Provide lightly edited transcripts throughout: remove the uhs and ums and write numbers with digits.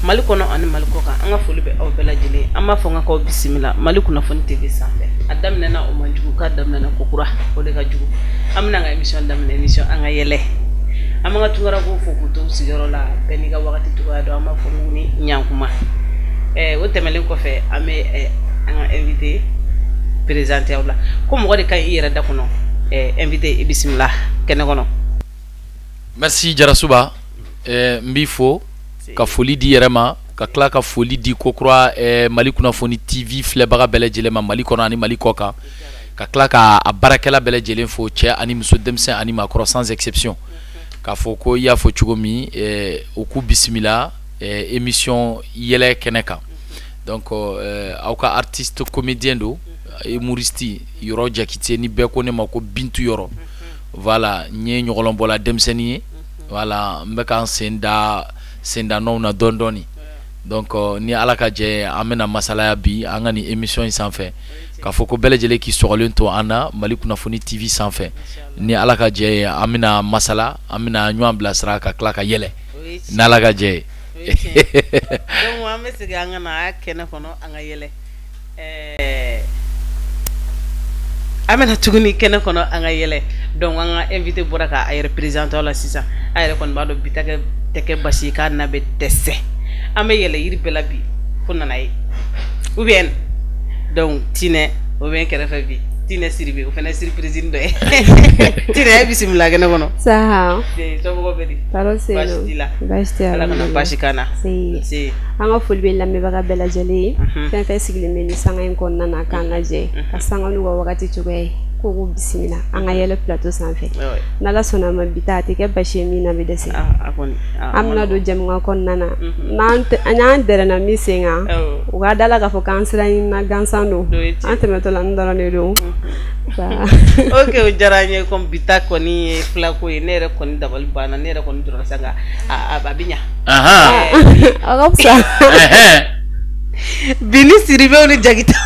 Mali kono ani Mali koka anga foli be aw bela jele amma fonga ko bismillah Mali kuna foni TV sanfɛ adam nena o manjugu ka adam nena kokura o de ka jugu amna nga émission dam émission anga yele amanga tungara ko fo ko to sigaro la beni ga wakati to do amma fo ni nyankuma o temelen ko fe ame anga invité présenter wala ko mo de kay yere da kono invité bismillah kene kono. Merci Jarasuba mbi fo ka foli di yerema ka kla ka foli di kokura Mali kuna foni TV flebaga bele jele ma Mali kono ani Mali koka ka kla ka barakela bele jele fo che ani muso demsen ani makro sans exception ka fo ko ya fo chugomi oku bismillah émission yele keneka donc auka artiste comédien do humoriste yoro jakite ni be ko ne mako bintu yoro voilà ñe ñolom bola demseni voilà mbeka senda no na dondoni donc ni alaka je amena masala ya bi angani émission sans fait ka foko bele jele ki soxlen to ana Mali kuna foni TV sans fait ni alaka je amena masala amena ñu amblasra ka klaka yele na alaka je donc wa me siga ngana kene kono anga yele amena tuguni kene kono anga yele donc anga invité buraka ay représenter la sisa ay kon bado bitake teke basi ka na be tesse ame yele yiri bela bi fonna nay ou bien donc tine ou bien kere fa bi tine siribi ou fena surprise ndo tine bismillah gena kono saha so go bedi paro se bastila ala na bashikana si anga fulbe la me baga bela jeli fen fe sigli meni sanga en kon nana kan la je ka sanga nu wakati chugay ko bismillah anga yele plateau sanfé nala sona ma bitati ke bashemi na bidese amna do jam nga kon nana nante anyan dere na misenga uga dala ka fo kansra na gansano ante metola ndara ne do okay o jaranye kom bitako ni flako ne re kon dabal bana ne re kon dura sanga abinya agopsa bini siribe oni jagita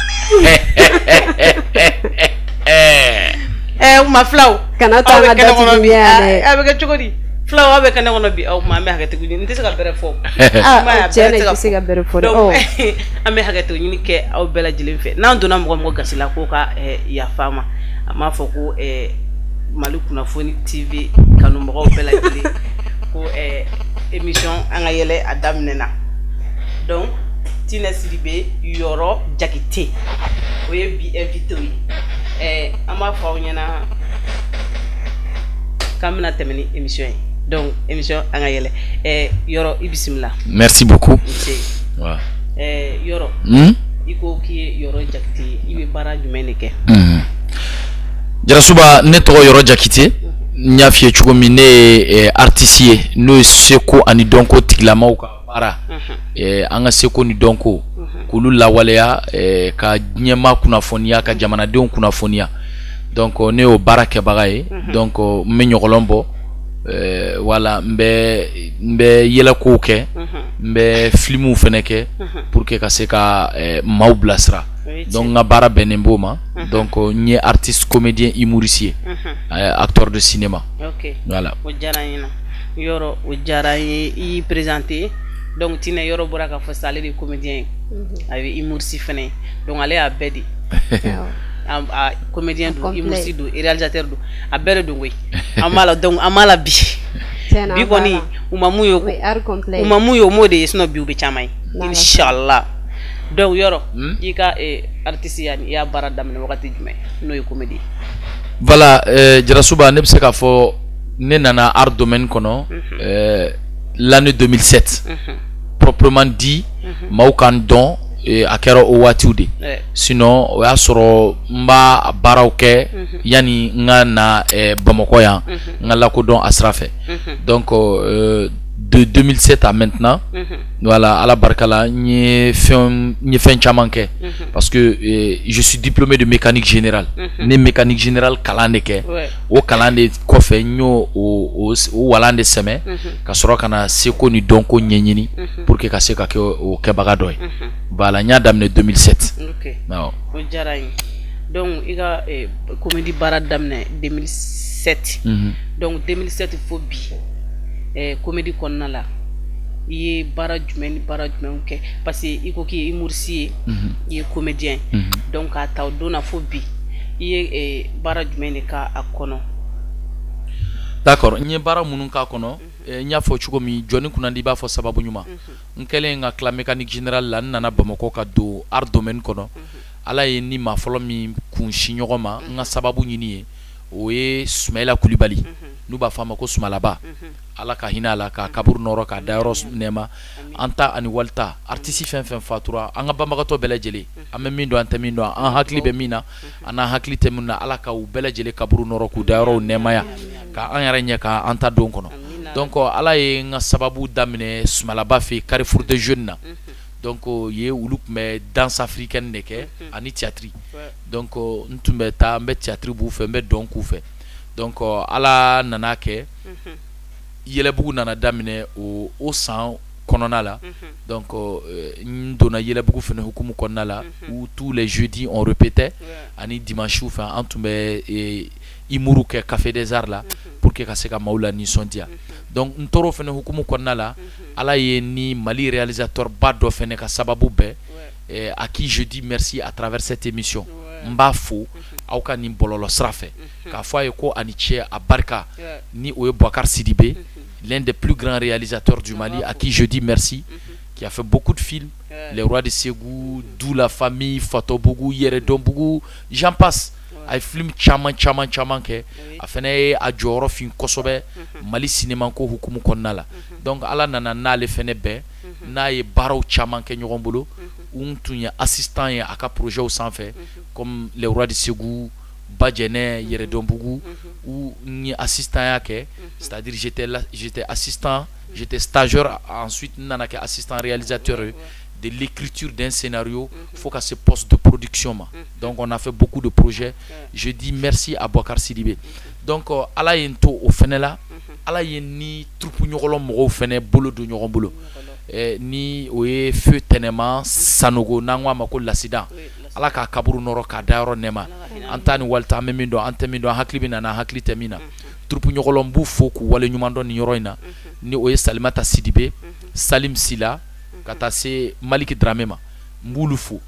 ma flaw kana tanga dati biya abega chukodi flaw abe kana wono bi ma me hagati gudi ndise ka bere fo ma bere ka bere fo ame hagati ni ke aw bela jilin fe nan dona mo gasila ko ka ya fama ma fo ko Mali kuna foni TV kanu mo bela jili ko émission anga yele adam nena donc tina sidibe yoro jakite oye bi invité ama fa nyana kamina temeni émission donc émission anga yele yoro bismillah. Merci beaucoup. Wa yoro iko ki yoro jakite ibe bara jumeneke Jarasuba ne to yoro jakite nya fie chugo mine artisier no seko ani donko tiglama ka bara anga seko ni donko kulu lawaleya ka nyema kuna fonia ka jamana de kuna fonia donc ne o barake bagaye donc me nyogolombo wala mbe yela ko ke mbe filmu feneke pour que ka se ka maublasra donc nga bara benemboma donc ni artiste comédien humoriste acteur de cinéma. OK voilà o jarayina yoro o jarayi i présenter donc tine yoro buraka fo salé de comédien avec humoriste fene donc aller à bedi comédien do humoriste do réalisateur do a bere do wey amala donc amala bi koni umamuyo mode sino bi ube chamai inshallah donc yoro ika artiste yani ya bara damne wakati jume no comédie voilà Jarasuba ne bse ka fo ne nana art domaine kono l'année 2007 proprement dit maukan don akero o watiude sinon o ya soro mba barawke yani nga na Bamako ya nga la ko don asrafe donc de 2007 à maintenant voilà à la barkala ni fin chamanke parce que je suis diplômé de mécanique générale né mécanique générale kalandeke o kalande ko fe nyo o walande seme ka soro kana seko ni donko nyenyini pour que ka se ka ke o kebaga doy voilà nya damne 2007 OK non o jarayi donc iga comédie bara damne 2007 donc 2007 fobi comédie konna la i ye baara jumɛn kɛ parce que i ko k'i ye humoriste ye i ye comédien donc a ta o don na fo bi i ye baara jumɛn de k'a kɔnɔ. D'accord, n ye baara minnu k'a kɔnɔ n y'a fɔ cogo min jɔnni kunnandi i b'a fɔ sababu ɲuman n kɛlen ka tila mécanique générale la n nana Bamakɔ ka don art domaine kɔnɔ ala ye ni maa fɔlɔ min kun si ɲɔgɔn ma n ka sababu ɲini ye o ye Sumayila Kulibali n'u b'a fɔ a ma ko Sumalaba ala ka hinɛ a la ka kaburu nɔrɔ k'a dayɔrɔ nɛɛma an ta ani walita artiste fɛn fɛn fatura an ka banbagatɔ bɛɛ lajɛlen an bɛ min dɔn an tɛ min dɔn an hakili bɛ min na an n'an hakili tɛ min na ala ka u bɛɛ lajɛlen kaburu nɔrɔ k'u dayɔrɔw nɛɛmaya ka an yɛrɛ ɲɛ ka an ta don kɔnɔ donc ala ye n ka sababu daminɛ Sumalaba fɛ Carrefour des Jeunes na donc ye olu tun bɛ danse africaine de kɛ ani théâtre donc n tun bɛ taa n bɛ théâtre b'u fɛ n bɛ dɔn k'u fɛ donc ala nana kɛ Yɛlɛbugu nana daminɛ o san kɔnɔna la donc n donna Yɛlɛbugu fɛnɛ hukumu kɔnɔna la où tous les jeudis on répétait ani dimanche fɛ an tun bɛ imuru kɛ Café des Arts la pour que ka se ka maaw la nisɔndiya donc n tor'o fɛnɛ hukumu kɔnɔna la ala ye ni Mali réalisateur ba dɔ fɛnɛ ka sababu bɛɛ à qui je dis merci à travers cette émission n b'a fo aw ka nin bɔlɔlɔ sira fɛ k'a fɔ a ye ko ani cɛ a barika ni o ye Boubacar Sidibé l'un des plus grands réalisateurs du Mali à qui je dis merci qui a fait beaucoup de films Les Rois de Ségou, D'où la famille, Fatobougou, Yéredonbougou, j'en passe a film caman kɛ a fana ye a jɔyɔrɔ fin kosɛbɛ Mali cinéma ko hukumu kɔnɔna la donc ala nana n'ale fana bɛɛ n'a ye baaraw caman kɛ ɲɔgɔn bolo n tun ye assistant ye a ka projets sanfɛ comme Les Rois de Ségou, Bajɛnɛ, Yɛrɛdɔnbugu où n ye assistant ya kɛ c'est-à-dire j'étais assistant, j'étais stagiaire, ensuite n nana kɛ assistant réalisateur de l'écriture d'un scénario, faut qu'à ce poste de production. Donc on a fait beaucoup de projets. Je dis merci à Boubacar Sidibé. Donc ala yento au fenela, ala ni troupe ñogolo mo fene bolo do ñogon bolo. Ni oye feu tenema sanogo nangwa mako l'accident. Ala ka kaburu noro ka dairo nema. Antani walta memindo antemindo hakli bina na hakli temina. Troupe ñogolo mbu fo ku wale ñumando ni yoroina. Ni oye Salimata Sidibé, Salim Sila kata se Malik Dramé ma mbulu fo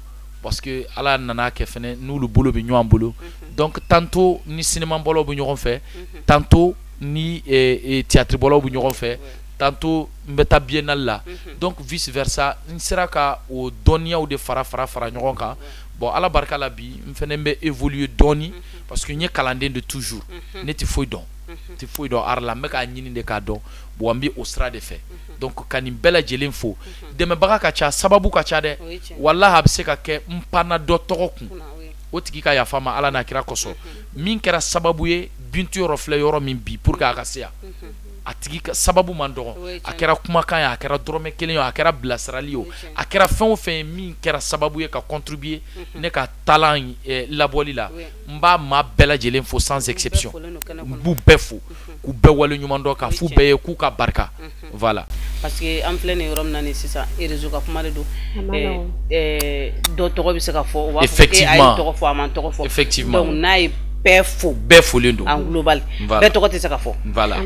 parce que ala nana ke fene n'ulu bolo bi ɲɔgɔn bolo donc tantôt ni cinéma bolo bi ɲɔgɔn fɛ tantôt ni théâtre bolo bi ɲɔgɔn fɛ tantôt n bɛ taa biennale la donc vice versa n sera ka o dɔnniyaw de fara ɲɔgɔn kan bon ala barika la bi n fɛnɛ bɛ évoluer dɔɔni parce que n ye kalanden de toujours ne tɛ foyi dɔn ti foyi dɔn art la n bɛ k'a ɲini de k'a dɔn bon an bɛ o sira de fɛ donc ka nin bɛɛ lajɛlen fo dɛmɛbaga ka ca sababu ka ca dɛ walahi a bɛ se ka kɛ n panna dɔ tɔgɔ kun o tigi ka yafa ma ala n'a kira kosɔn min kɛra sababu ye Bintu yɔrɔ filɛ yɔrɔ min bi pour que a ka se yan a tigi ka sababu man dɔgɔ a kɛra kumakan ye a kɛra dɔrɔmɛ kelen ye a kɛra bilasirali ye a kɛra fɛn o fɛn ye min kɛra sababu ye ka contribuer ne ka talent labɔli la n b'a maa bɛɛ lajɛlen fo sans exception n b'u bɛɛ fo k'u bɛɛ wale ɲuman dɔn ka f'u bɛɛ ye k'u ka barika voilà parce que an filɛ nin yɔrɔ min na ni sisan réseau ka kuma de don dɔ tɔgɔ bɛ se ka fɔ o b'a fɔ k'e a ye tɔgɔ fɔ a man tɔgɔ fɔ effectivement donc n'a ye bɛɛ folen don en global bɛɛ tɔgɔ tɛ se ka fɔ voilà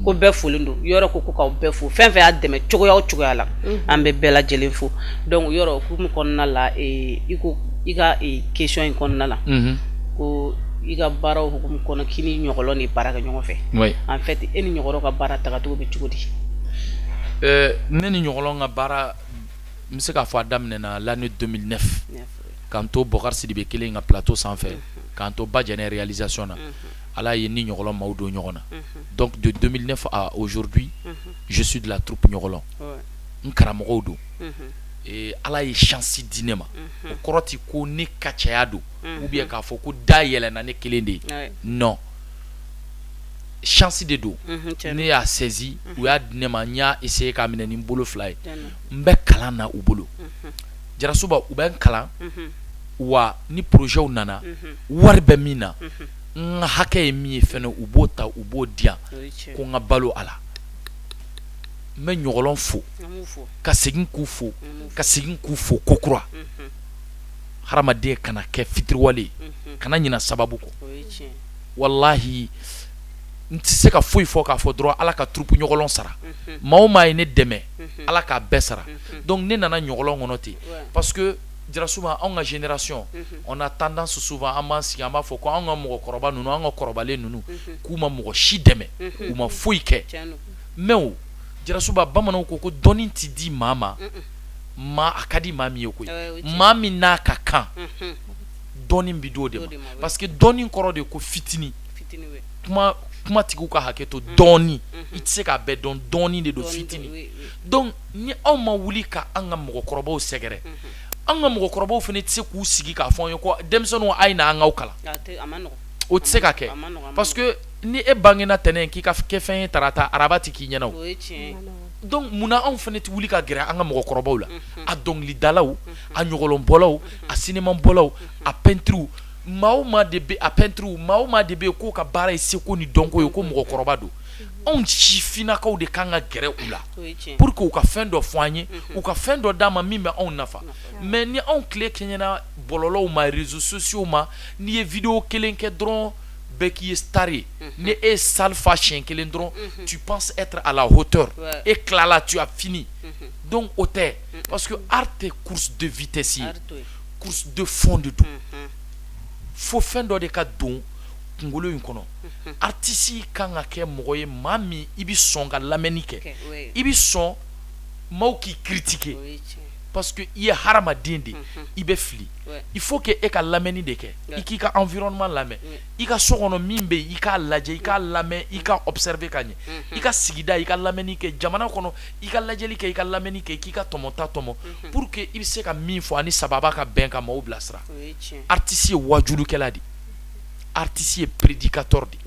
ko bɛɛ folen don yɔrɔ ko k'aw bɛɛ fo fɛn fɛn y'a dɛmɛ cogoya o cogoya la an bɛ bɛɛ lajɛlen fo donc yɔrɔ hukumu kɔnɔna la i ko i ka question in kɔnɔna la ko i ka baaraw hukumu kɔnɔ k'i ni ɲɔgɔlɔ ni baara kɛ ɲɔgɔn fɛ en fait e ni ɲɔgɔlɔ ka baara tagacogo bɛ cogo di ne ni ɲɔgɔlɔ ka baara n bɛ se k'a fɔ a daminɛna l'année 2009 k'an to Boubacar Sidibé kelen ka plateau sanfɛ k'an to Bajɛnɛ réalisation na ala ye ni ɲɔgɔlɔ maaw don ɲɔgɔn na donc de 2009 à aujourd'hui je suis de la troupe ɲɔgɔlɔ n karamɔgɔw don ala ye chance di ne ma o kɔrɔ ti ko ne ka caya don ou bien k'a fɔ ko da yɛlɛnna ne kelen de ye non chance de don ne y'a saisi u y'a di ne ma n y'a essayer k'a minɛ ni n bolo fila ye n bɛ kalan na u bolo Jarasuba u bɛ n kalan wa ni projets nana wari bɛ min na n ka hakɛ ye min ye fɛnɛ u b'o ta u b'o di yan ko n ka balo a la n bɛ ɲɔgɔlɔn fo ka segin k'u fo ka segin k'u fo kokura hadamaden kana kɛ fitiriwale kana ɲina sababu kɔ wallahi nti se ka foyi fo ka fo droit ala ka troupe ñogolon sara mauma ene deme ala ka besara donc ne nana ñogolon ngonoté parce que dira souvent on a génération on a tendance souvent à mensi ama fo ko on a mo koroba nunu on a korobale nunu kuma mo shi deme kuma foyi ke mais dira souvent bamana ko doni ti di mama ma akadi mami yoko mami na kakan doni bido de parce que doni koro de ko fitini kuma tigu ka haketo doni itse ka be don doni de do fitini donc ni on ma wuli ka anga mo koroba o segere anga mo koroba fene tse ku sigi ka fon ko demson wo aina anga ukala o tse ka ke parce que ni e bangena tenen ki ka ke fen tarata arabati ki nyana donc muna on fene ti wuli ka gira anga mo koroba la a donc li dalaw a nyogolon bolaw a cinéma bolaw a peinture mauma debe a peinture mauma debe ko ka bara iseko ni donko yo ko mo koroba do on chifina ka o de kanga gere ula pour que o ka fin do foanye o ka fin do dama mi me on nafa mais ni on clé kenyana bololo ma réseaux sociaux ma ni vidéo kelenke dron beki staré ni e sale fashion kelendron tu penses être à la hauteur et là tu as fini donc hauteur parce que art est course de vitesse course de fond de tout faut fin do de ka don ngolo yinkono artiste kanga ke moye mami ibi songa lamenike ibi son mau ki critiquer parce que il y a harama dinde ibe fli il faut que e ka lameni de ke iki ka environnement lame ika sokono mimbe ika laje ika lame ika observer kanye ika sigida ika lameni ke jamana kono ika lajeli ke ika lameni ke kika tomonta tomo pour que ibi se ka min fo ani sababa ka ben ka mau blasra artiste wajulu keladi artiste prédicateur di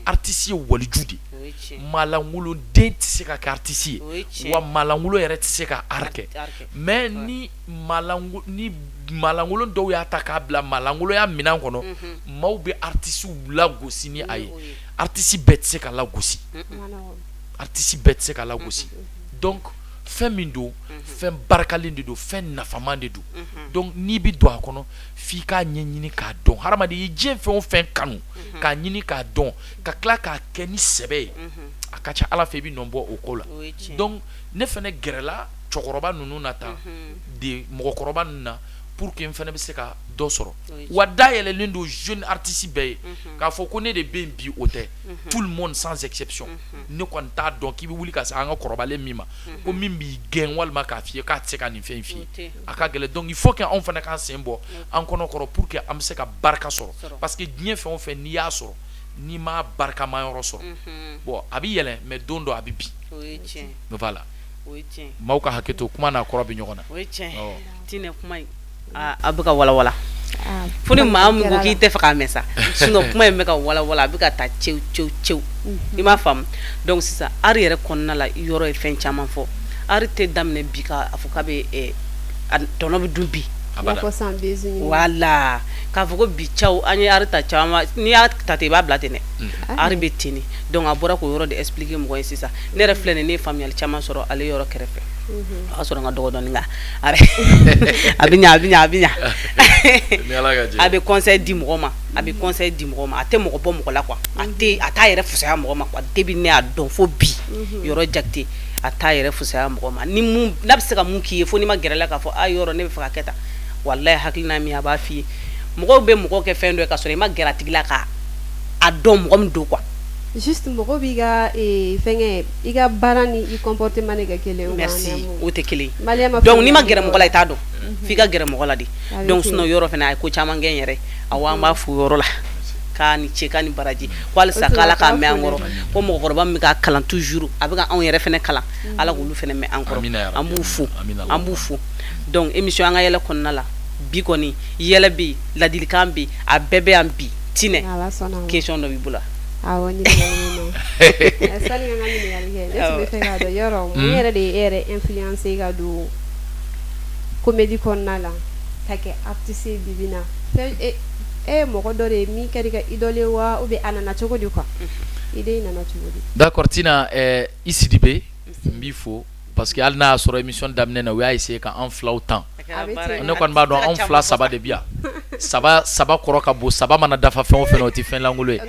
artiste walijudi malangulo dent se ka artiste wa malangulo yere se ka arke mais ni malangulo do ya takabla malangulo ya minan kono mawbe artiste la gosi ni aye artiste bet se ka la gosi artiste bet se ka la gosi donc femindo fem barkalinde do fen nafamande do donc ni bi do akono fi ka nyini ka don haramade yi jen fe on fen kanu ka nyini ka don ka kla ka keni sebe akacha ala fe bi nombo okola donc ne fene gerela chokoroba nunu nata de mokoroba nuna pour que mfene be se ka do soro wada yele lindo jeune artiste be ka fo ko ne de ben bi hôtel tout le monde sans exception ne konta donc ki bi wuli ka sa nga koroba le mima ko mimbi gen wal ma ka fie ka tseka ni fen fi aka gele donc il faut que on fene kan sembo en kono koro pour que am se ka barka soro parce que bien fait on fait ni ya soro ni ma barka ma yoro soro bon abi yele mais dondo abi bi voilà mauka haketo kuma na korobi nyogona tine kuma abuka wala funi maamu ko ki te faka mesa sino kuma me ka wala abuka ta chew ima fam donc c'est ça ari yere konna la yoro e fen chama fo ari te damne bika afuka be tono bi dumbi wala ka foko bi chaw anya ari ta chama ni ari ta te ba blatene ari betini donc abora ko yoro de expliquer mo ko c'est ça ne reflene ne familial chama soro ale yoro kerefe asoro nga dogo don nga are abinya abi conseil di moma ate mo ko mo la quoi ate ata yere fusa mo ma quoi debi ne adon fo bi yoro jakti ata yere fusa mo ma ni mu labse ka mu ki fo ni ma gerela ka fo ayoro ne fa keta wallahi haklina mi aba fi mo be mo ko ke fendo ka sore ma geratigla ka adon mo do quoi juste moko biga e fenge iga barani i comportement nega kele merci o te kele donc ni ma gere mo la itado figa gere mo la di donc suno yoro fena ko chama ngen yere awa ma fu yoro la kani chekani baraji wal sakala ka me angoro ko mo gorba mi ka kalan toujours abiga on yere fena kala ala gulu fena me angoro ambu fu donc émission anga yele konna la bi koni yele bi la dilkambi a bebe ambi tine question do bibula awoni no sali ngani ni yalge let's be fega do yoro mo yere de ere influencer ga do comédie konnala take artiste bibina e mo ko dore mi kadi ka idole wa ube anana chogodi quoi ide nana chogodi d'accord tina isidibé mbifo parce que alna sur émission d'amener na wa essayer ka en flau temps on ne kon ba do en flau ça va de bien saba kɔrɔ ka bon saba mana dafa fɛn o fɛn o tɛ fɛn langolo ye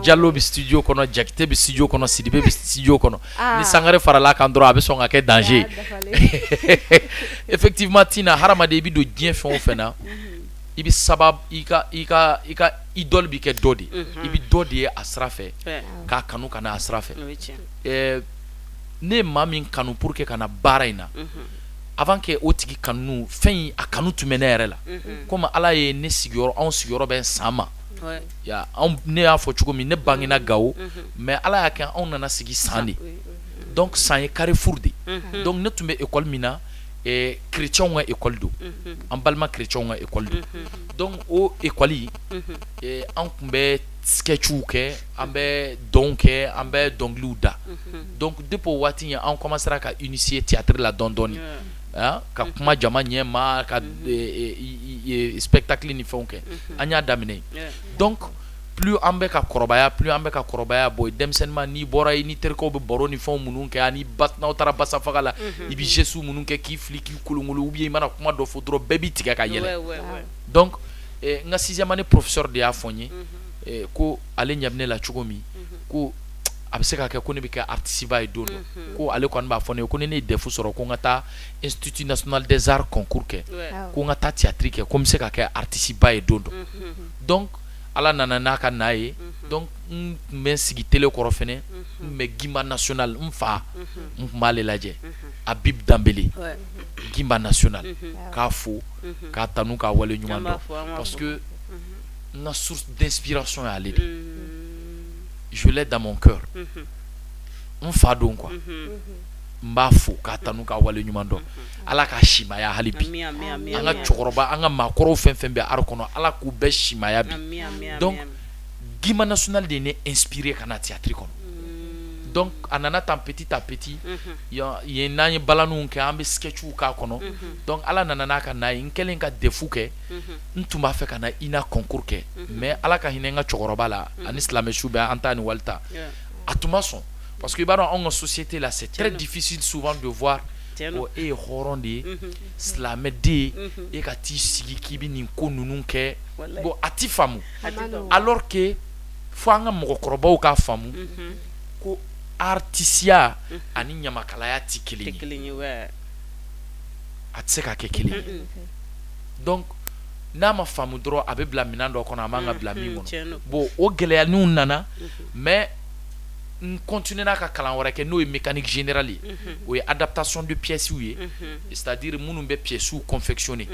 Diallo bi studio kɔnɔ Jakite bi studio kɔnɔ Sidibe bi studio kɔnɔ ni Sangare farala kan dɔrɔn a bɛ sɔn ka kɛ danger effectivement Tina hadamaden i bi don diɲɛ fɛn o fɛn na i bi saba i ka idole bi kɛ dɔ de i bi dɔ de ye a sira fɛ k'a kanu ka na a sira fɛ ne ye maa min kanu pour que ka na baara in na avant que o tigi kanu fɛn a kanu tun bɛ ne yɛrɛ la comme Ala ye ne sigiyɔrɔ anw sigiyɔrɔ bɛ san ma ne y'a fɔ cogo min ne bangena Gawo mais Ala y'a kɛ anw nana sigi san de donc san ye carrefour de donc ne tun bɛ école min na chrétienw ka école do an balima chrétienw ka école do donc o école an tun bɛ sketchw kɛ an bɛ dɔnw kɛ an bɛ dɔnkiliw da donc depuis o waati an commencera ka initier théâtre la dɔɔni ka kuma jama ɲɛma ka spectacle ni fɛnw kɛ an y'a daminɛ donc plus an bɛ ka kɔrɔbaya boy denmisɛnninma n'i bɔra i ni terikɛw bɛ baro ni fɛnw minnu kɛ ani n'aw taara basa faga la i bɛ gestu minnu kɛ k'i fili k'i kolongolo ou bien i mana kuma dɔ fɔ dɔrɔn bɛɛ b'i tigɛ ka yɛlɛ donc n ka 6e année professeur de y'a fɔ n ye ko ale ɲɛ bɛ ne la cogo min ko a bɛ se ka kɛ ko ne bɛ kɛ artiste ba ye don dɔ ko ale kɔni b'a fɔ ne ye ko ni ne ye defu sɔrɔ ko n ka taa Institut National des Arts concours kɛ ko n ka taa théâtre kɛ ko n bɛ se ka kɛ artiste ba ye don dɔ donc Ala nana n'a ka na ye donc n tun bɛ n sigi télé kɔrɔ fɛnɛ n bɛ Gimba National n fa n tun b'ale lajɛ Habib Dambele Gimba National k'a fo k'a tanu k'a wale ɲuman dɔn parce que n ka source d'inspiration ye ale de je l'ai dans mon cœur n fa don quoi n b'a fo k'a tanu k'a wale ɲuman dɔn Ala k'a simaya hali bi an ka cɛkɔrɔba an ka maakɔrɔw fɛn fɛn bɛ art kɔnɔ Ala k'u bɛɛ simaya bi donc Gimba National de ye ne inspiré ka na théâtre kɔnɔ donc a nana tan petit à petit yen n'an ye balaniw kɛ an bɛ sketchw k'a kɔnɔ donc Ala nana n'a ka na ye n kɛlen ka defu kɛ n tun b'a fɛ ka na INA concours kɛ mais Ala ka hinɛ n ka cɛkɔrɔba la ani silamɛsu bɛ an ta ni walita a tun ma sɔn parce que i b'a dɔn anw ka société là c'est très difficile souvent de voir ko e ye hɔrɔn de ye silamɛden ye e ka t'i sigi k'i bɛ nin ko ninnu kɛ bon a ti faamu alors que fo an ka mɔgɔkɔrɔbaw k'a faamu ko artisiya ani ɲamakalaya ti kelen ye a tɛ se ka kɛ kelen ye donc n'a ma faamu dɔrɔn a bɛ bila minɛn dɔ kɔnɔ a man ka bila min kɔnɔ bon o gɛlɛyaninw nana mais n continuera ka kalan wɛrɛ kɛ n'o ye mécanique générale ye o ye adaptation de pièces ye c'est-à-dire minnu bɛ pièces confectionner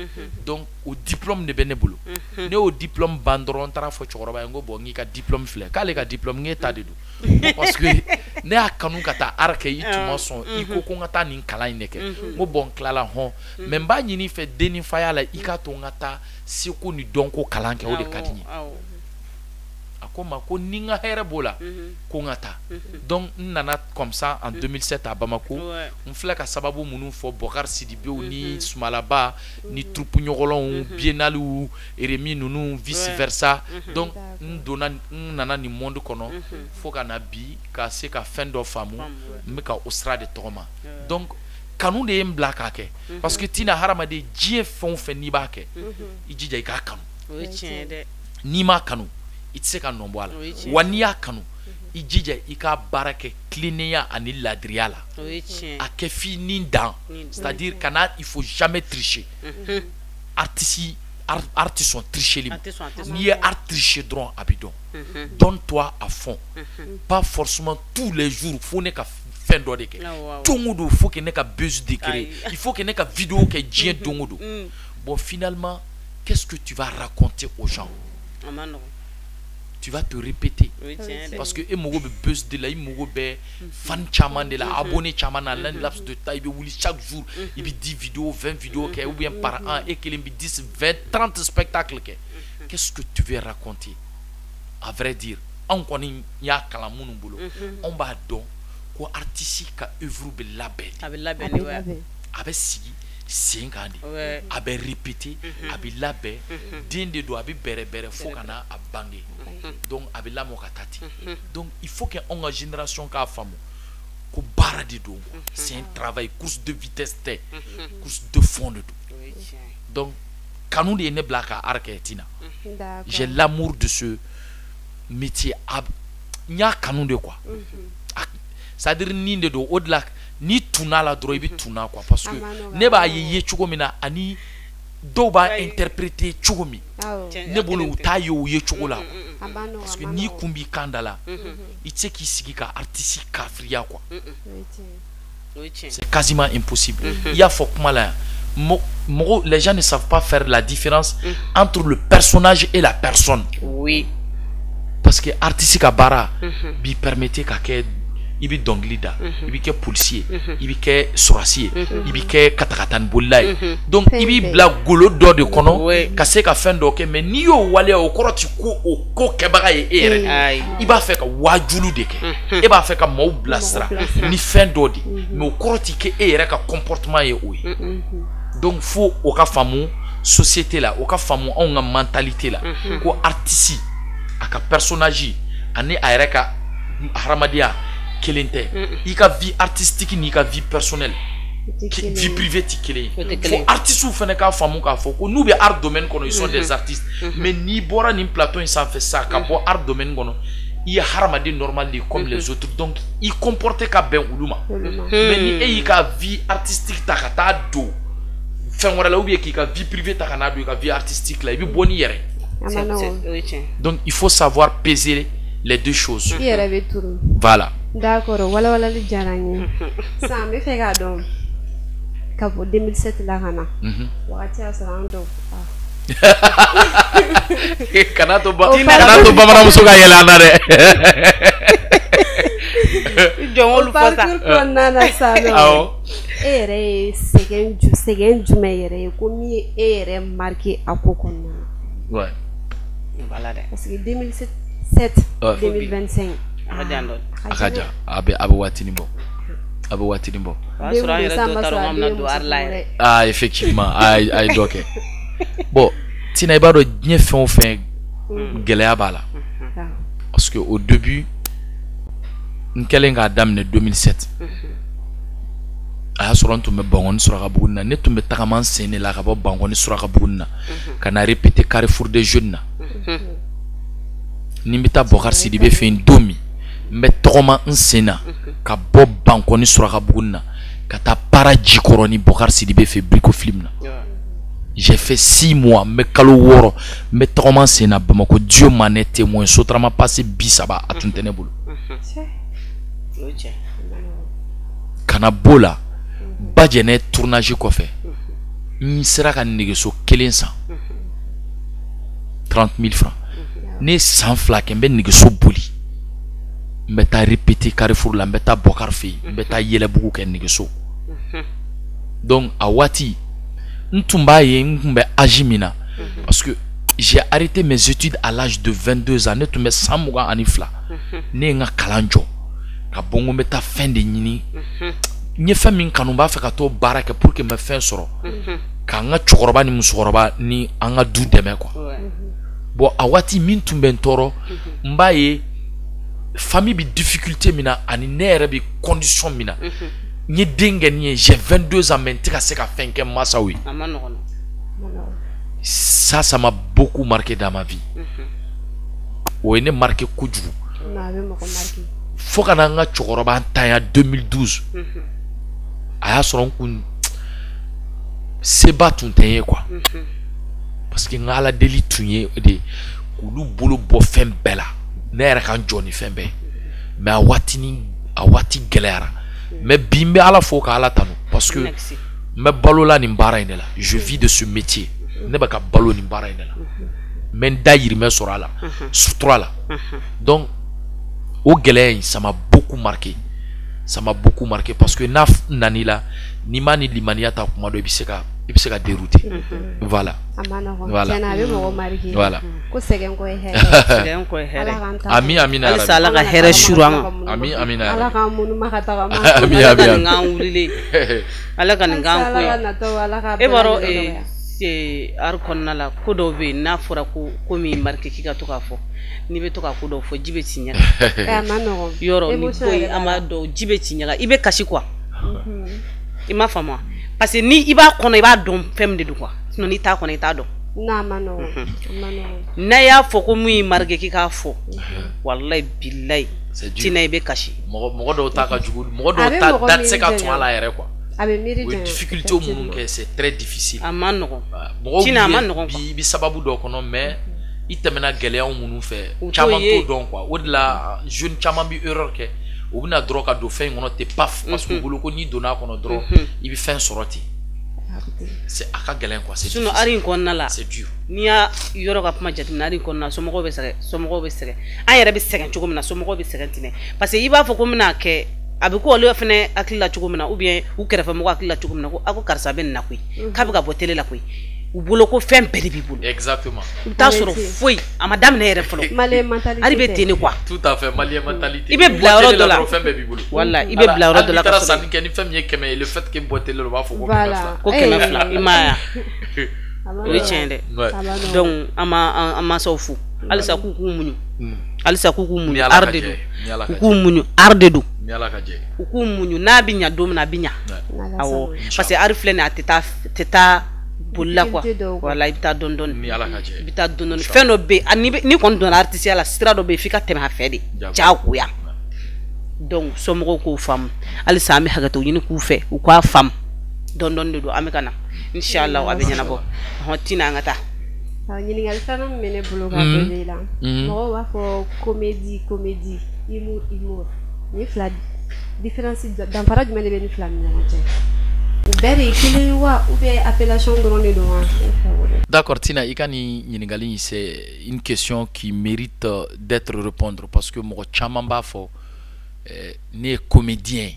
donc o diplôme de bɛ ne bolo ne y'o diplôme ban dɔrɔn n taara fɔ cɛkɔrɔba ye n ko bon n k'i ka diplôme filɛ k'ale ka diplôme n k'e ta de don parce que ne y'a kanu ka taa art kɛ i tun ma sɔn i ko ko n ka taa nin kalan in de kɛ n ko bon n tilala hɔn mais n b'a ɲini i fɛ denifaya la i k'a to n ka taa seko ni dɔnko kalan kɛ o de ka di n ye a ko ma ko ni n ka hɛrɛ b'o la ko n ka taa donc n nana comme ça en 2007 à Bamako n filɛ ka sababu minnu fɔ Bokar Sidibew ni Sumalaba ni troupe ɲɔgɔnlɔnw biennalew Eremi ninnu vice versa donc n nana nin monde kɔnɔ fo ka na bi ka se ka fɛn dɔ faamu n bɛ ka o sira de tɔgɔma donc kanu de ye n bila k'a kɛ parce que Tina hadamaden diɲɛ fɛn o fɛn n'i b'a kɛ i jija i k'a kanu n'i m'a kanu i tɛ se ka nɔ bɔ a la wa n'i y'a kanu i jija i ka baara kɛ tilennenya ani ladiriya la a kɛ f'i ni dan c'est-à-dire kana il faut jamais tricher artistes sont trichés n'i ye art tricher dɔrɔn a bɛ dɔn donne-toi à fond pas forcément tous les jours fo ne ka fɛn dɔ de kɛ don o don faut que ne ka buzz de créer il faut que ne ka vidéo kɛ diɲɛ don o don bon finalement qu'est-ce que tu vas raconter aux gens tu vas te répéter parce que e mogo be buzz de la i mogo be fan chaman de la abonné chaman dans l'un laps de temps il be wuli chaque jour il be 10 vidéos 20 vidéos ou bien par an et qu'il be 10 20 30 spectacles qu'est-ce que tu veux raconter à vrai dire on connaît ya kala munu bolo on ba don ko artiste ka œuvre be label abe sigi sen kan de a bɛ répéter a bɛ labɛn den de don a bɛ bɛrɛ fo ka na a bange donc a bɛ lamɔ ka taa ten donc il faut que anw ka génération k'a faamu ko baara de don c'est un travail course de vitesse tɛ course de fond de don donc kanu de ne bila ka arke tina. J'ai l'amour de ce métier. Nya kanu de quoi. C'est-à-dire ni de do au-delà ni tuna la droit bi tuna quoi parce que ne ba ye chugo mina ani do ba interpréter chugo mi ne bolo tayo ye chugo la parce que ni kumbi kandala itse ki sigi ka artiste kafria quoi. C'est quasiment impossible. Il y a faut comment là les gens ne savent pas faire la différence entre le personnage et la personne. Oui. Parce que artiste ka bara bi permettait ka ke ibi donglida, ibi ke policier, ibi ke sorcier, ibi ke katakatan boulay. Donc ibi bla golo do de kono ka se ka fin do ke mais ni yo wale o koroti ko ke baga e ere. Iba fe ka wajulu de ke. E ba fe ka mo blastra ni fin do di. Mais o koroti ke ere ka comportement e oui. Donc faut o ka famu société là, o ka famu on mentalité là. Ko artiste aka personnage ani ere ka haramadia kelente i ka vie artistique ni ka vie personnelle vie privée ti kele faut artiste ou fene ka famu ka fo ko nous be art domaine kono ils sont des artistes mais ni bora ni plateau ils s'en fait ça ka bo art domaine kono il haramadi normal comme les autres donc il comporte ka ben uluma mais ni e ka vie artistique ta kata do fen wala ou bien ki ka vie privée ta kana do ka vie artistique là bi boni yere donc il faut savoir peser les deux choses. Voilà. D'accord. Voilà le jarani. Ça me fait gadon. Kabo 2007 la hana. Wakati asarando. Kanato ba mana muso ga yela na re. Jongo lu fasa. Ko nana salo. Awo. Ere segen jume ere ko mi ere marqué akokonna. Ouais. Voilà. Parce que 2007 2025 akaja abe watinimbo ah effectivement ay doke bon tina ibado nye fin gelea bala parce que au début nkelenga damne 2007 aya soron tumbe bangoni suraka buguna ne tumbe tagaman sene la kabo bangoni suraka buguna kana répéter Carrefour des jeunes Nimita Bokar Sidibé fait une domi. Mais Toma Nsena, ka Bob Bankoni Suraka Buguna, Kata Paradjikoroni Bokar Sidibé fait brico film. J'ai fait 6 mois, mais Kalo Woro, mais Toma Nsena, Bamako, Dieu m'en est témoin, Sotrama passé bisaba à Tunteneboul. Kanabola, Badjene tournage quoi fait. Nisera ka négocio 100. 30 000 francs. Ne sans flaque mbe nigso boli mbeta répéter Carrefour la mbeta Bokar fi mbeta yele bugu ke nigso donc awati ntumba ye ngumbe ajimina parce que j'ai arrêté mes études à l'âge de 22 ans ne tumbe samuga anifla ne nga kalanjo ka bongo mbeta fin de nyini nye fami kanumba fa ka to baraka pour que me fin soro ka nga chokoroba ni musokoroba ni anga du deme quoi. Bon awati min tumben toro mbaye famille bi difficulté mina ani nere bi condition mina ni dengen ni j'ai 22 ans maintenant c'est ka fin que massa oui ça m'a beaucoup marqué dans ma vie ou ene marqué kuju faut kana nga chokoroba tanya 2012 aya soron kun c'est batun tanye quoi. Parce que ngala deli tunye de kulu bolo bo fem bela nere kan joni fembe mais awati galera mais bimbe ala foka ala tanu parce que me balola ni mbara inela je vis de ce métier ne ba ka balo ni mbara inela men dayir me sorala sutrala donc au galère ça m'a beaucoup marqué parce que naf nanila ni mani limania ta kuma do biseka dérouté. Voilà. Voilà. Voilà. Ami amina. Ami amina. c'est arkonna la kodo be na fura ko mi marke kika to ka fo ni be to ka kodo fo jibe tinya yoro ni boy amado jibe tinya ibe kashi quoi ima fama parce que ni iba kono iba don fem de quoi sinon ni ta kono ta don na mano na ya fo ko mu marge ki ka fo wallahi billahi tina ibe kashi mogo do ta ka jugu mogo do ta date se ka tun ala yere quoi avec mérite oui difficulté au monde que c'est très difficile amano tina amano bi sababu do kono mais itemena geleya munu fe chama to don quoi au-delà jeune chama bi erreur ke ou bina droga do fin ngono te paf parce que bolo ko ni dona kono dro il bi fin soroti c'est aka gelen quoi c'est sinon arin konna la c'est dur ni ya yoro ka kuma jati na arin konna somogo be sege an yere be sege cogo mina somogo be sege tine parce que iba fo ko mina ke abi ko le fene akilla cogo mina ou bien u kere fa mo akilla cogo mina ko ako karsa ben na kuy ka be ka botele la kuy u bolo ko fem pedi bi bolo exactement ta soro foi amadam na yere folo malien mentalité ari be tene quoi tout à fait malien mentalité ibe blaro de la fem bi bolo walla ibe blaro de la ka sa ni ken fem ye keme le fait que botele le ba fo ko voilà ko keme fla imaya oui tiende donc ama sofu alisa ku munyu alisa ku munyu arde do ku munyu arde do ni ala ka je ku munyu na binya dom na binya awo parce que arifle na teta bulla quoi voilà ibita don ni ala ka je ibita don feno be ni kon don artiste ala stra do be fika tema ha fedi jaku ya donc somo ko fam alisa mi hagato yini ku fe ku kwa fam don do amikana inshallah abenyana bo hotina ngata ñi ngal tanam mene bulu ga bele la mo wa fo comédie humour ni fla différence dans parade mene ben fla ni ngate beri kile wa ou bien appellation de l'on d'accord Tina ikani ñiningali c'est une question qui mérite d'être répondre parce que mo chamamba fo né comédien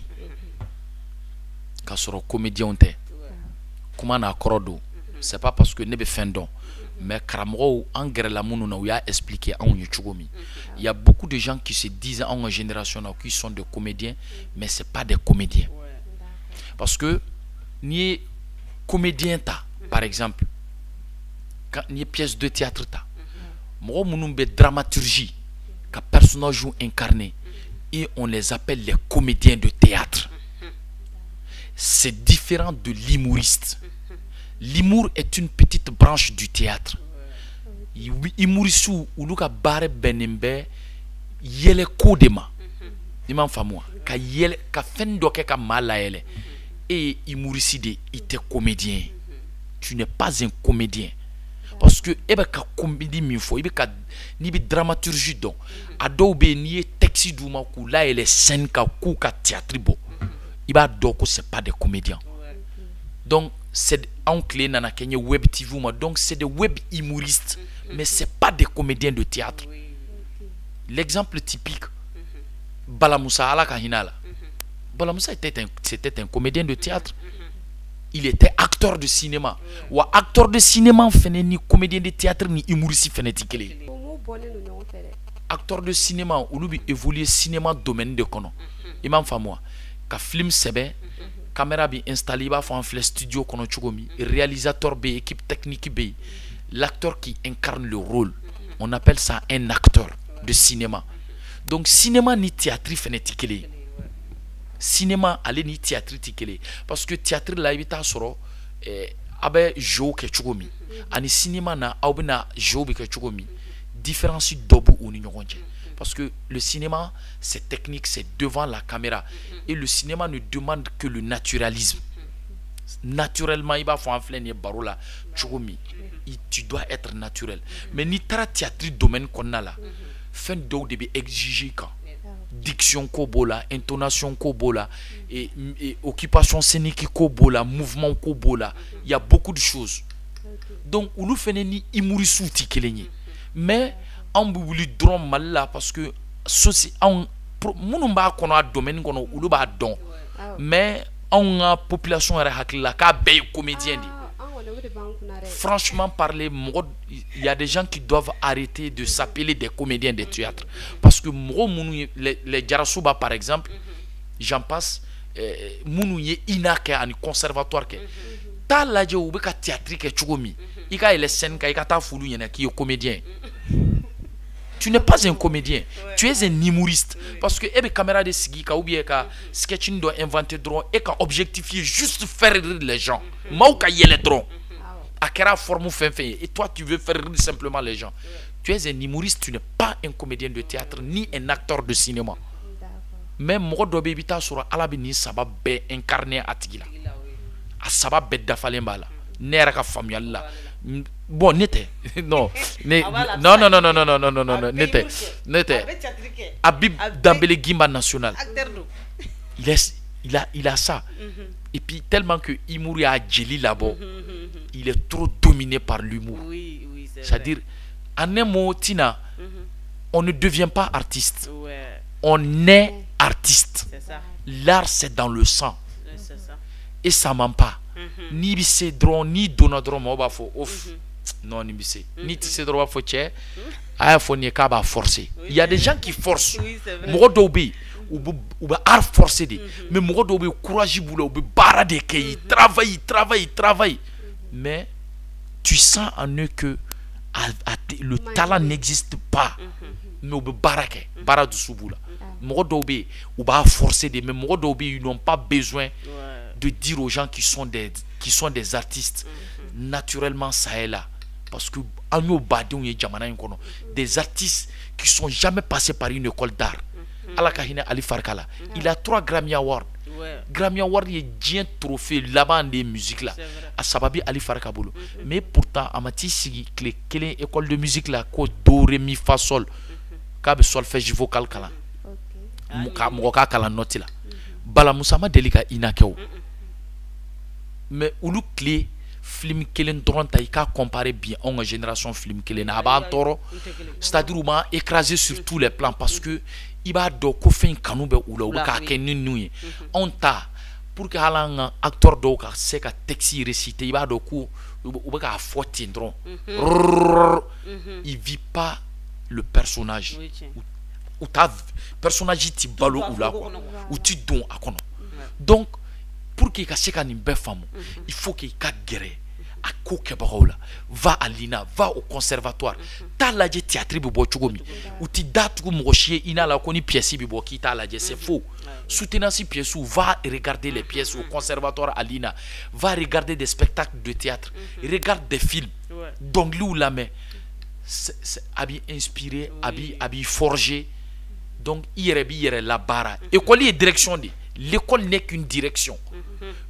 ka soro comédien onte comment na korodo c'est pas parce que ne be fendon mais Karamogo engrais la mounou na a expliqué en Yuchugomi. Il y a beaucoup de gens qui se disent en génération qui sont des comédiens, mais c'est pas des comédiens. Parce que ni comédien ta, par exemple, quand ni pièce de théâtre ta, moi mounou be dramaturgie, que personnage joue incarné, et on les appelle les comédiens de théâtre. C'est différent de l'humoriste. L'humour est une petite branche du théâtre. Humorisu uluka bare benembe yele kodema. Imam famwa ka yele ka fendo ke ka mala yele. Et humorisi de ite comédien. Tu n'es pas un comédien. Parce que ebe ka comédie mi fo, ebe ka ni bi dramaturgie don. Ado be ni texte duma ku la ele scène ka ku ka théâtre bo. Iba do ko c'est pas des comédiens. Donc c'est en clé nana kenye web TV donc c'est des web humoristes mais c'est pas des comédiens de théâtre. L'exemple typique Balamoussa ala kahinala. Balamoussa c'était un comédien de théâtre. Il était acteur de cinéma. Ou acteur de cinéma fene ni comédien de théâtre ni humoriste fene tikele. Acteur de cinéma ou lui évoluer cinéma domaine de kono. Imam famwa ka film sebe caméra bi installé ba en flash studio kono chugomi réalisateur b équipe technique b l'acteur qui incarne le rôle on appelle ça un acteur de cinéma. Donc cinéma ni théâtre fenêtre cinéma aller ni théâtre tikele parce que théâtre là ibita soro abe jo ke chugomi ani cinéma na aubina jo be ke chugomi différence double ou ni ngonje. Parce que le cinéma, c'est technique, c'est devant la caméra. Et le cinéma ne demande que le naturalisme. Naturellement, il va faire un flène baro là. Tu dois être naturel. Mais ni tra théâtre domaine qu'on a là. Fin d'eau de exiger quand. Diction kobola, intonation kobola, et occupation scénique kobola, mouvement kobola. Il y a beaucoup de choses. Donc, on nous fait ni imurisu tikeleni. Mais on bouli drum mal là parce que ceci on munu ba kono a domaine kono ulu ba don mais on a population ra hakila ka be comédien di franchement parler il y a des gens qui doivent arrêter de s'appeler des comédiens de théâtre parce que les Jarasuba par exemple j'en passe munu ye inake ani conservatoire ke ta la je ou be ka théâtre ke chugomi ika ile scène ka ika ta fulu yena ki yo comédien. Tu n'es pas un comédien, tu es un humoriste. Parce que les caméras de Sigi, ou bien sketching doit inventer drone et objectifier juste faire rire les gens. Mauka yele drone. à quelle forme fait et toi tu veux faire rire simplement les gens. Tu es un humoriste, tu n'es pas un comédien de théâtre ni un acteur de cinéma. Mais moi dobe bita sur alabini sabab be incarné atigila. A sabab be dafalen bala. Nera ka familial la. Bon n'était non non n'était Habib Dambélé Guimba national. Il a ça. Et puis tellement que Imouri a Djeli là-bas, il est trop dominé par l'humour. C'est-à-dire, en un mot, Tina, on ne devient pas artiste. On est artiste. L'art, c'est dans le sang. Et ça ment pas. Ni bise dron, ni donadron, on va faire off. Non, ni bise. Ni tisse droit, faut tché. Ah, faut n'y pas forcer. Il y a des gens qui forcent. Moi, d'obé. Ou art forcé de mais moi dobe courage boulot ou bara de kay travaille mais tu sens en eux que le talent n'existe pas mais ou bara du souboula moi dobe ou ba forcé de mais moi dobe ils n'ont pas besoin de dire aux gens qui sont des artistes naturellement ça est là parce que des artistes qui sont jamais passés par une école d'art. Ali Farkala, il a 3 Grammy Awards. Grammy Award est bien trophée là-bas des musiques là. À Sababi Ali Farkabolo. Mais pourtant, Amati Sigi, quelle école de musique là, ko do ré mi fa sol, kabe solfège vocal kala. Moka kala noti là. Bala Moussama delika inakeo. Mais oulu clé film kelen dronta ika comparer bien en génération film kelen aba toro, c'est-à-dire on m'a écrasé sur tous les plans parce que il va do ko fin kanube ou la ka ken nuye on ta pour que halang acteur do ka se ka texte réciter il va do ko ou ka faute ndron il vit pas le personnage ou ta personnage ti balo ou la ou ti don akono donc pour que ka se ka ni be femme il faut que ka guérir à Kokebarola, va à l'INA, va au conservatoire. T'as la théâtre bibo chugomi. Ou ti date ou mochier ina la koni pièce bibo qui t'a la c'est faux. Soutenant si pièces ou va regarder les pièces au conservatoire à l'INA. Va regarder des spectacles de théâtre. Regarde des films. Donc lui ou la main. Abi inspiré, abi forgé. Donc il y a la barre. Et quoi les directions de l'école n'est qu'une direction.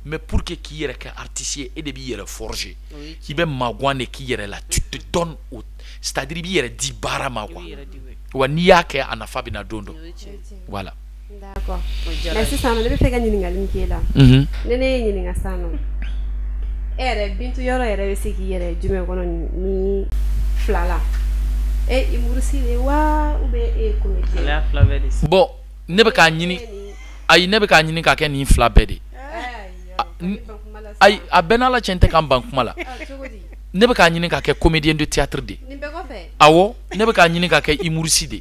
Mais pour que qui est artiste et de bien forgé, qui ben magouane qui est là, tu te donnes au, c'est-à-dire bien dit bara magouane. Ou niya ke anafabi na dondo. Voilà. D'accord. Merci ça, on devait faire gagner n'ingalim qui est là. Nene n'inga sano. Ere bintu yoro ere besi qui ere jume kono ni flala. Et il moursi le wa ube e comédien. La flavelis. Bon, nebe ka nyini. Ay nebe ka nyini ka ken ni flabedi. Ay a benala chente kan bankuma nebe ka nyini ka ke comédien de théâtre de awo nebe ka nyini ka ke humoriste de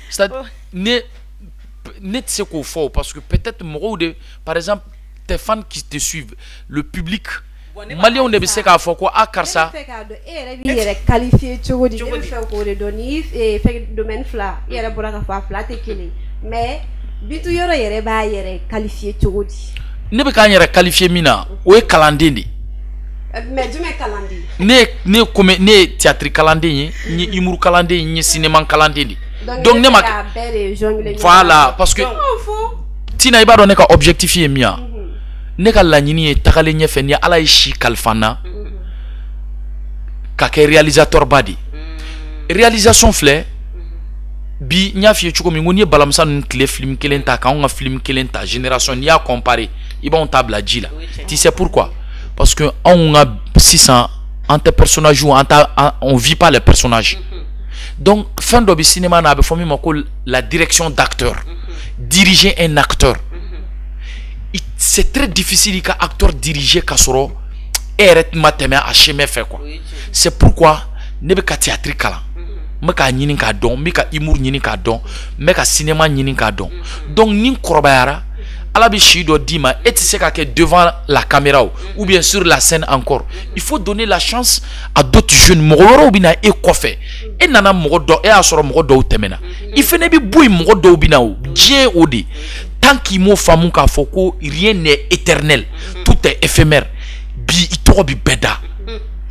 c'est ne c'est qu'au fort parce que peut-être moi de par exemple tes fans qui te suivent le public malien on ne sait qu'à fort quoi à Karsa qualifié chogodi fait ko de doni et fait domaine fla yere boraka fa fla te kele mais bitu yoro yere ba yere qualifié chogodi ne be kan yɛrɛ qualifier mina o ye kalanden de mais jume kalanden ne théâtre kalanden ye ni humour kalanden ni cinéma kalanden de donc ne ma voilà parce que tina iba do ne ka objectif ye mia ne ka laɲini ye tagale ɲɛfɛ ni ala ye si kalifana ka kɛ réalisateur ba de réalisation filɛ bi nya fi chuko mi ngoni balamsa nun clé film kelen ta ka on film kelen ta génération ni a comparer ils vont table à Gila. Tu sais pourquoi? Parce que on a 600 entre personnages ou on vit pas les personnages. Donc fin de cinéma na be fomi mako la direction d'acteur. Diriger un acteur. C'est très difficile qu'un acteur diriger kasoro eret mateme a chemin fait quoi. C'est pourquoi ne be ka théâtre kala. Meka nyini ka don, meka humour nyini ka don, meka cinéma nyini ka don. Donc nin korobayara Alabishi doit dire et tu sais qu'à devant la caméra ou bien sur la scène encore. Il faut donner la chance à d'autres jeunes. Moro bina e kofe. Et nana moro do e asoro moro do temena. Il fait nebi boui moro do bina ou dien odi. Tant qu'il mo famu ka foko rien n'est éternel. Tout est éphémère. Bi itoro bi beda.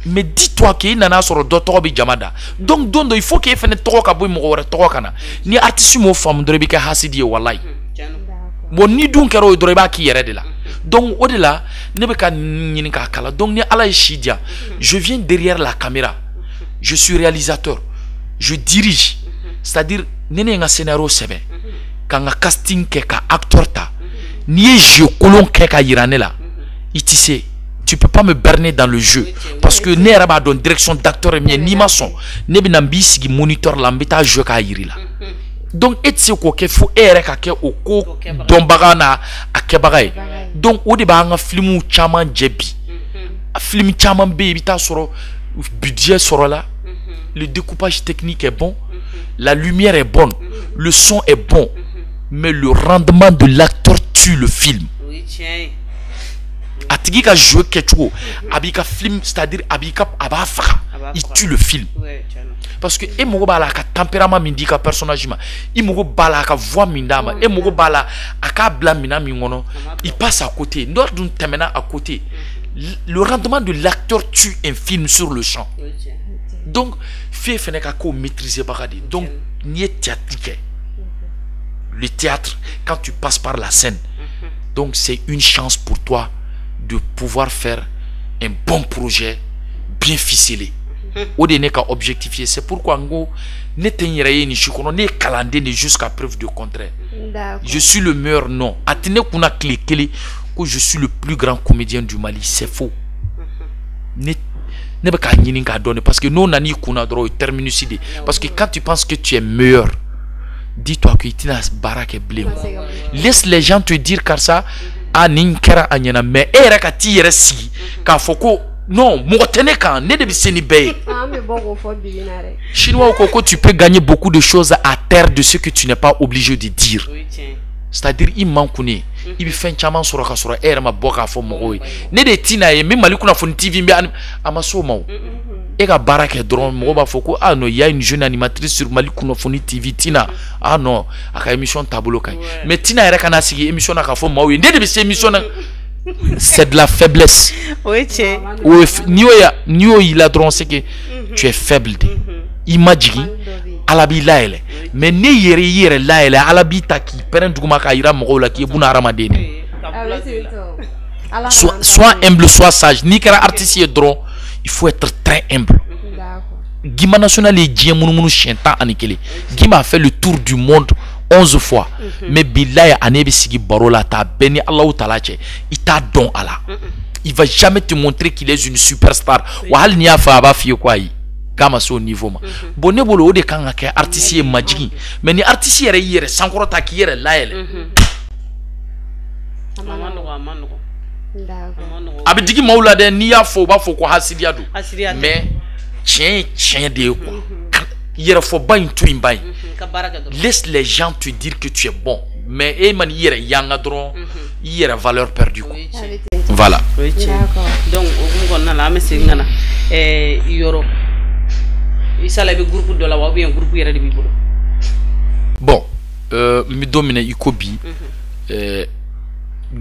mais dis-toi que nana soro do to bi jamada donc dondo il faut que fene to ka boy mo wora to kana ni artiste mo fam do bi ka hasidi wallahi bon ni dun kero do ba ki yere de la donc au delà ne be ka nyini ka kala donc ni ala shidia je viens derrière la caméra, je suis réalisateur, je dirige, c'est-à-dire nene nga scénario sebe ka nga casting ke ka acteur ta ni je kolon ke ka yirane la itissé. Tu peux pas me berner dans le jeu parce que ne raba dans direction d'acteur et ni maçon ne bi nambi sigi moniteur lambita jeu ka yiri la donc et c'est quoi que faut ere ka ke oko don bagana akebagay donc o de ba nga filmu chaman jebi film chaman be bita soro budget soro là, le découpage technique est bon, la lumière est bonne, le son est bon, mais le rendement de l'acteur tue le film. Atigi ka jouer quelque chose, abika film, c'est-à-dire abika abafa, il tue le film. Parce que e mogo bala ka tempérament mindi ka personnage ma, il mogo bala ka voix mindama, e mogo bala aka bla mina mingono, il passe à côté. D'autres d'un temena à côté. Le rendement de l'acteur tue un film sur le champ. Donc, fait feneka ko maîtriser bagadi. Donc, ni théâtre. Le théâtre, quand tu passes par la scène, donc c'est une chance pour toi de pouvoir faire un bon projet bien ficelé. Au dernier cas objectifié, c'est pourquoi ngo ne teniraye ni chikono ne calendé ni jusqu'à preuve de contraire. Je suis le meilleur, non. Atene kuna clé que je suis le plus grand comédien du Mali, c'est faux. Ne be ka nyini ka donner parce que non nani kuna dro terminucide parce que quand tu penses que tu es meilleur, dis-toi que itina barake blé. Laisse les gens te dire car ça a ninkera anyana mais era ka ti yere si ka foko non mo tene kan ne de bi seni bay. Chinois koko tu peux gagner beaucoup de choses à terre de ce que tu n'es pas obligé de dire. C'est-à-dire il manque il bi fen chaman sura ka sura era ma boka fo mo ne de tina ye mi malikuna fon TV mbi amaso maw e ka barake drone mo ba foko ah non il y a une jeune animatrice sur malikuna fon TV Tina ah non aka émission tableau kan mais Tina era kana sigi émission na ka fo maw ne de bi se émission c'est de la faiblesse. Oui che niyo il a drone c'est que tu es faible imagine alabi laele mais ne yere laele alabi taki peren duguma ka ira mo la ki buna ramadeni soit humble soit sage ni kera artiste dron il faut être très humble. Guima national est djien munu chenta anikele Guima a fait le tour du monde 11 fois mais billahi anebi sigi barola ta beni Allah taala che ita don ala il va jamais te montrer qu'il est une superstar wa hal ni afa ba fi quoi kama so niveau ma bonne bolo o de kan ka artiste majigi mais ni artiste yere sankoro ta ki yere laele abi digi maula de ni ya fo ba fo ko hasidia do mais tien de quoi yere fo ba intu imbai laisse les gens te dire que tu es bon mais e man yere yanga dron yere valeur perdue quoi. Voilà donc on gonna la me singana yoro isala be groupe de la wa bien groupe yere de bi bolo bon mi domine ikobi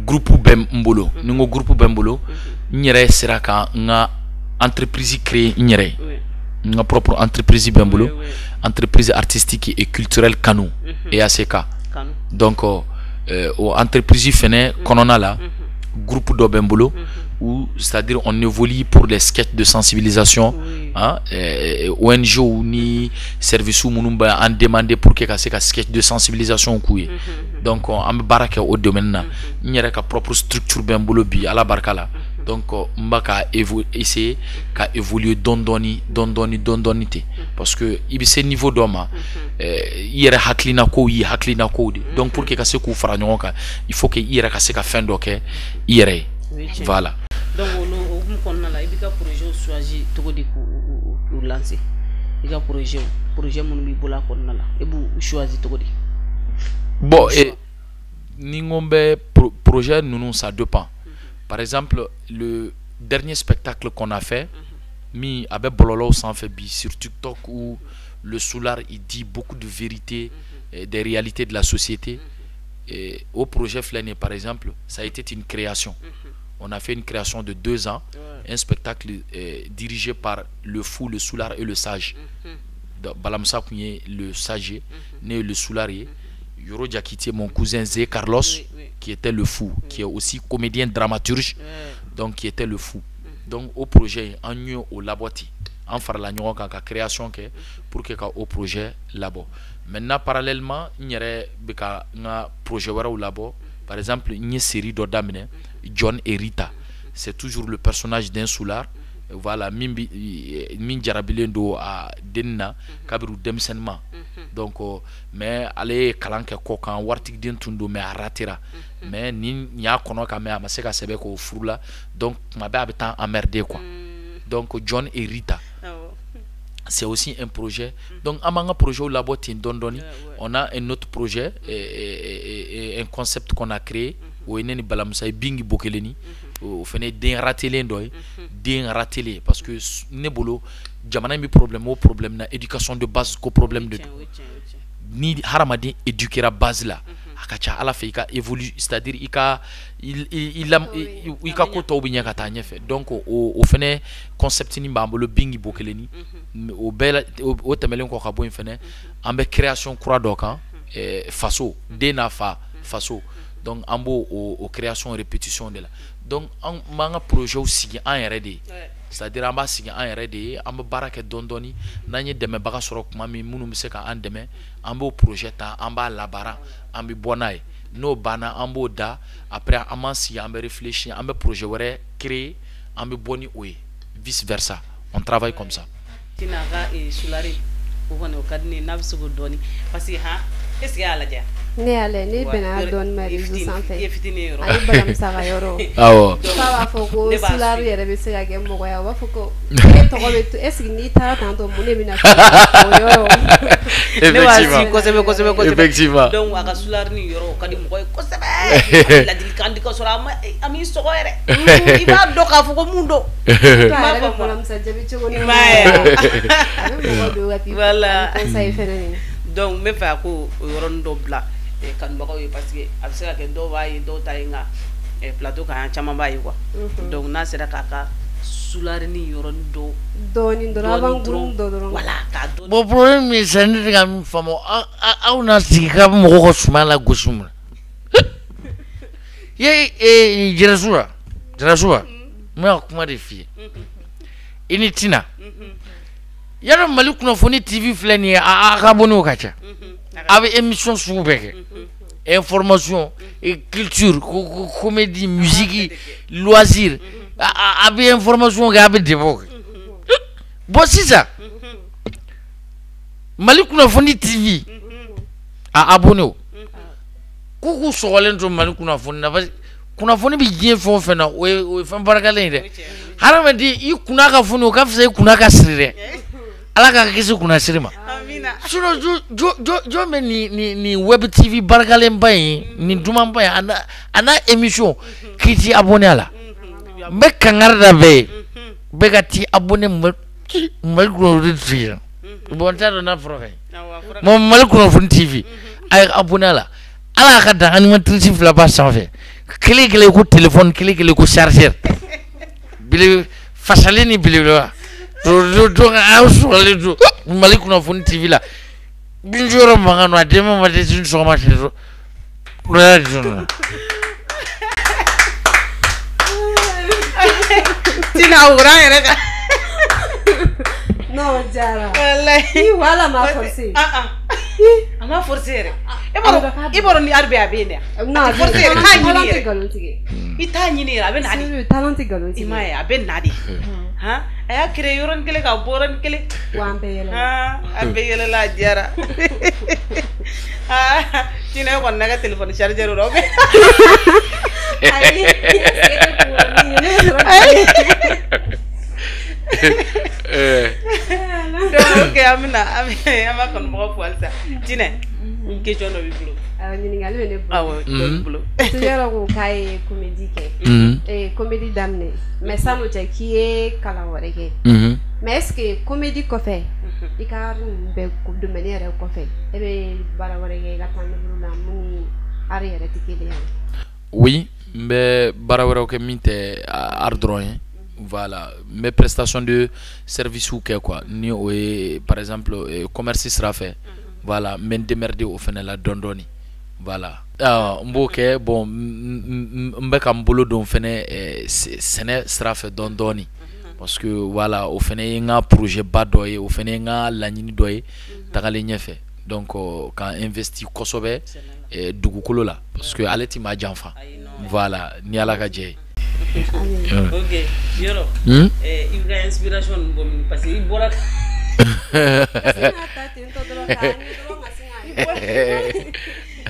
groupe bembolo ningo groupe bembolo nyere siraka nga entreprise créée nyere nga propre entreprise bembolo entreprise artistique et culturelle Kano et ACK donc entreprise fene konona la groupe do bembolo où c'est-à-dire on évolue pour les sketchs de sensibilisation hein ONG ou ni service ou munumba en demander pour que ka sketch de sensibilisation couille donc on baraka au domaine na nyere ka propre structure bembolo bi ala barkala donc mbaka essayer ka évoluer dondoni parce que ibise niveau d'homme yere haklina ko yi haklina ko donc pour que ka se ku fara nyonka il faut que yere ka se ka fin doke yere voilà donc on connaît là ibika projet choisi to di ko lancer ibika projet mon bi bola connaît là et bu choisi to di bon et ningombe projet nous ça dépend. Par exemple, le dernier spectacle qu'on a fait, mi avec Bololo sans fait sur TikTok où le soulard il dit beaucoup de vérités, des réalités de la société. Et au projet Flaine par exemple, ça a été une création. On a fait une création de 2 ans, un spectacle dirigé par le fou, le soulard et le sage. Balamsa Kounye, le sage, né le soularier. Yoro Diakité, mon cousin Zé Carlos, qui était le fou, qui est aussi comédien dramaturge, donc qui était le fou. Donc au projet, en nous au laboati, en faire la création pour que au projet labo. Maintenant parallèlement, il y a un projet au labo. Par exemple, une série d'Odamine, John et Rita. C'est toujours le personnage d'un soulard. Voilà, min jarabilendo a denna kabiru demsenma. Donc mais aller kalanke ko kan wartik den tundo mais ratira. Mais ni nya kono ka me amaseka sebe ko furula. Donc ma ba habitant emmerdé quoi. Donc John et Rita. C'est aussi un projet. Donc amanga projet au labo tin dondoni, on a un autre projet et un concept qu'on a créé où eneni balamsa bingi bokeleni. Au fait des ratelés parce que nebolo jamana mi problème na éducation de base ko problème de ni haramadi éduquer la base là akacha ala fe ka évolue, c'est-à-dire il ka ko to binya kata nyefe. Donc au fait concept ni mbambolo bingi bokeleni au bel au temelen ko kabo infene ambe création croix dokan faso denafa faso. Donc ambo aux créations et répétitions de là. Donc un projet aussi en R&D, c'est-à-dire en bas en R&D, en bas baraka dondoni, n'ayez demain baga sorok mami munu miseka en demain, en bas projet en bas labara, en bas bonai, no bana en bas da, après en bas si en bas réfléchir, en bas projet ouais créer, en bas boni oui, vice versa. On travaille comme ça. Tinaga et Soulari, vous venez au cadre de Navsugo Doni, parce que qu'est-ce qu'il y a là déjà? Ne ale ne bena don mari zo sanfɛ ye fitini yɔrɔ ayi balamisa ka yɔrɔ awɔ fa b'a fɔ ko silari yɛrɛ bɛ se ka kɛ mɔgɔ ye o b'a fɔ ko e tɔgɔ bɛ to est ce que n'i taara tantɔ mun de bɛna fɔ o yɔrɔ ne b'a si kosɛbɛ kosɛbɛ kosɛbɛ effectivement donc a ka silari ni yɔrɔ ka di mɔgɔ ye kosɛbɛ ladilikan di ka sɔrɔ a m'i sɔgɔ yɛrɛ i b'a dɔn k'a fɔ ko mun don a yɛrɛ bɛ balamisa jaabi cogo ni ma ye a bɛ mɔgɔ don ka voilà conseil fɛnɛ ni donc n bɛ fɛ a ko o yɔrɔnin dɔ bila kanubagaw ye parce que a bɛ se ka kɛ dɔw b'a ye dɔw ta ye nka plateau kan caman b'a ye quoi donc n'a sera k'a ka sulari ni yɔrɔnin dɔ dɔɔnin dɔrɔn a b'an gurun dɔ dɔrɔn voilà k'a dɔn. bon problème min c'est ne tɛ ka min faamu aw na sigi ka mɔgɔ ka suma la gosi mun na ye jɛrɛsu wa n bɛ ka kuma de f'i ye i ni tina yadɔ mali kunnafoni tv filɛ nin ye a ka bɔ n'o ka ca a bɛ émission sugu bɛɛ kɛ information et culture comédie musique loisir a bɛ information kɛ a bɛ débat kɛ bon sisan mali kunnafoni tv a abonné o k'u sɔgɔlen to mali kunnafoni na parce que kunnafoni bɛ diɲɛ fɛn o fɛn na o ye fɛn barakalen ye dɛ hadamaden i kunna ka foni o ka fisa i kunna ka siri dɛ ala ka kisi kunna siri ma sinon jo bɛ ni web tv barakalen ba in ni duman ba in a n'a émission k'i ti abonné a la n bɛ kangari da bɛɛ ye bɛɛ ka ti abonné mali kunnafoni tv la bon n t'a dɔn n'a fɔra ka ɲi mali kunnafoni tv a ye abonné a la ala y'a ka dan animatrice fila ba sanfɛ kelen kelen ko téléphone kelen kelen ko chargeur bele fasalen ni belebeleba donc a y'o sɔgɔlen to mali kunnafoni tv la binju yɔrɔ mankan no a denma ma tɛ sini sɔgɔma tile to kura di na tina wuran yɛrɛ kan non jara wallahi wala ma forcer a ma forcer yɛrɛ i b'a dɔn ni ari bɛ a bɛ yen dɛ forcer yɛrɛ k'a ɲini yɛrɛ i t'a ɲini yɛrɛ a bɛ na de talent tɛ nkalon tigɛ i m'a ye a bɛ na de han a y'a créé yɔrɔnin kelen k'a bɔ yɔrɔnin kelen wa an bɛɛ yɛlɛla an bɛɛ yɛlɛla a diyara tina e kɔni na ka téléphone chargeur rɔ donc ok an b'a kanubagaw fo halisa Tinɛ question dɔ b'i bolo ɲininkali bɛ ne bolo bolo tuyɔrɔ ko k'a ye comédie kɛ comédie daminɛ mais san'o cɛ k'i ye kalan wɛrɛ kɛ mais est ce que comédie kɔfɛ i ka bɛ domaine yɛrɛ kɔfɛ e bɛ baara wɛrɛ kɛ i ka temps libre la mun ni art yɛrɛ tɛ kelen ye oui Mais barawera ke minte ardroin. Voilà, mes prestations de service ou quoi ni par exemple commerce sera fait. Voilà, men démerder au final la dondoni. Voilà. Mboke bon mbeka mbolo don fene sene sera fait dondoni. Parce que voilà, au fene nga projet badoye, au fene nga lagnini doye tagale ñefe. Donc quand investi kosobe dugukolo la parce que aleti ma janfa. Voilà, ni ala ka je. Ok, yoro. Il inspiration bon parce que il bora.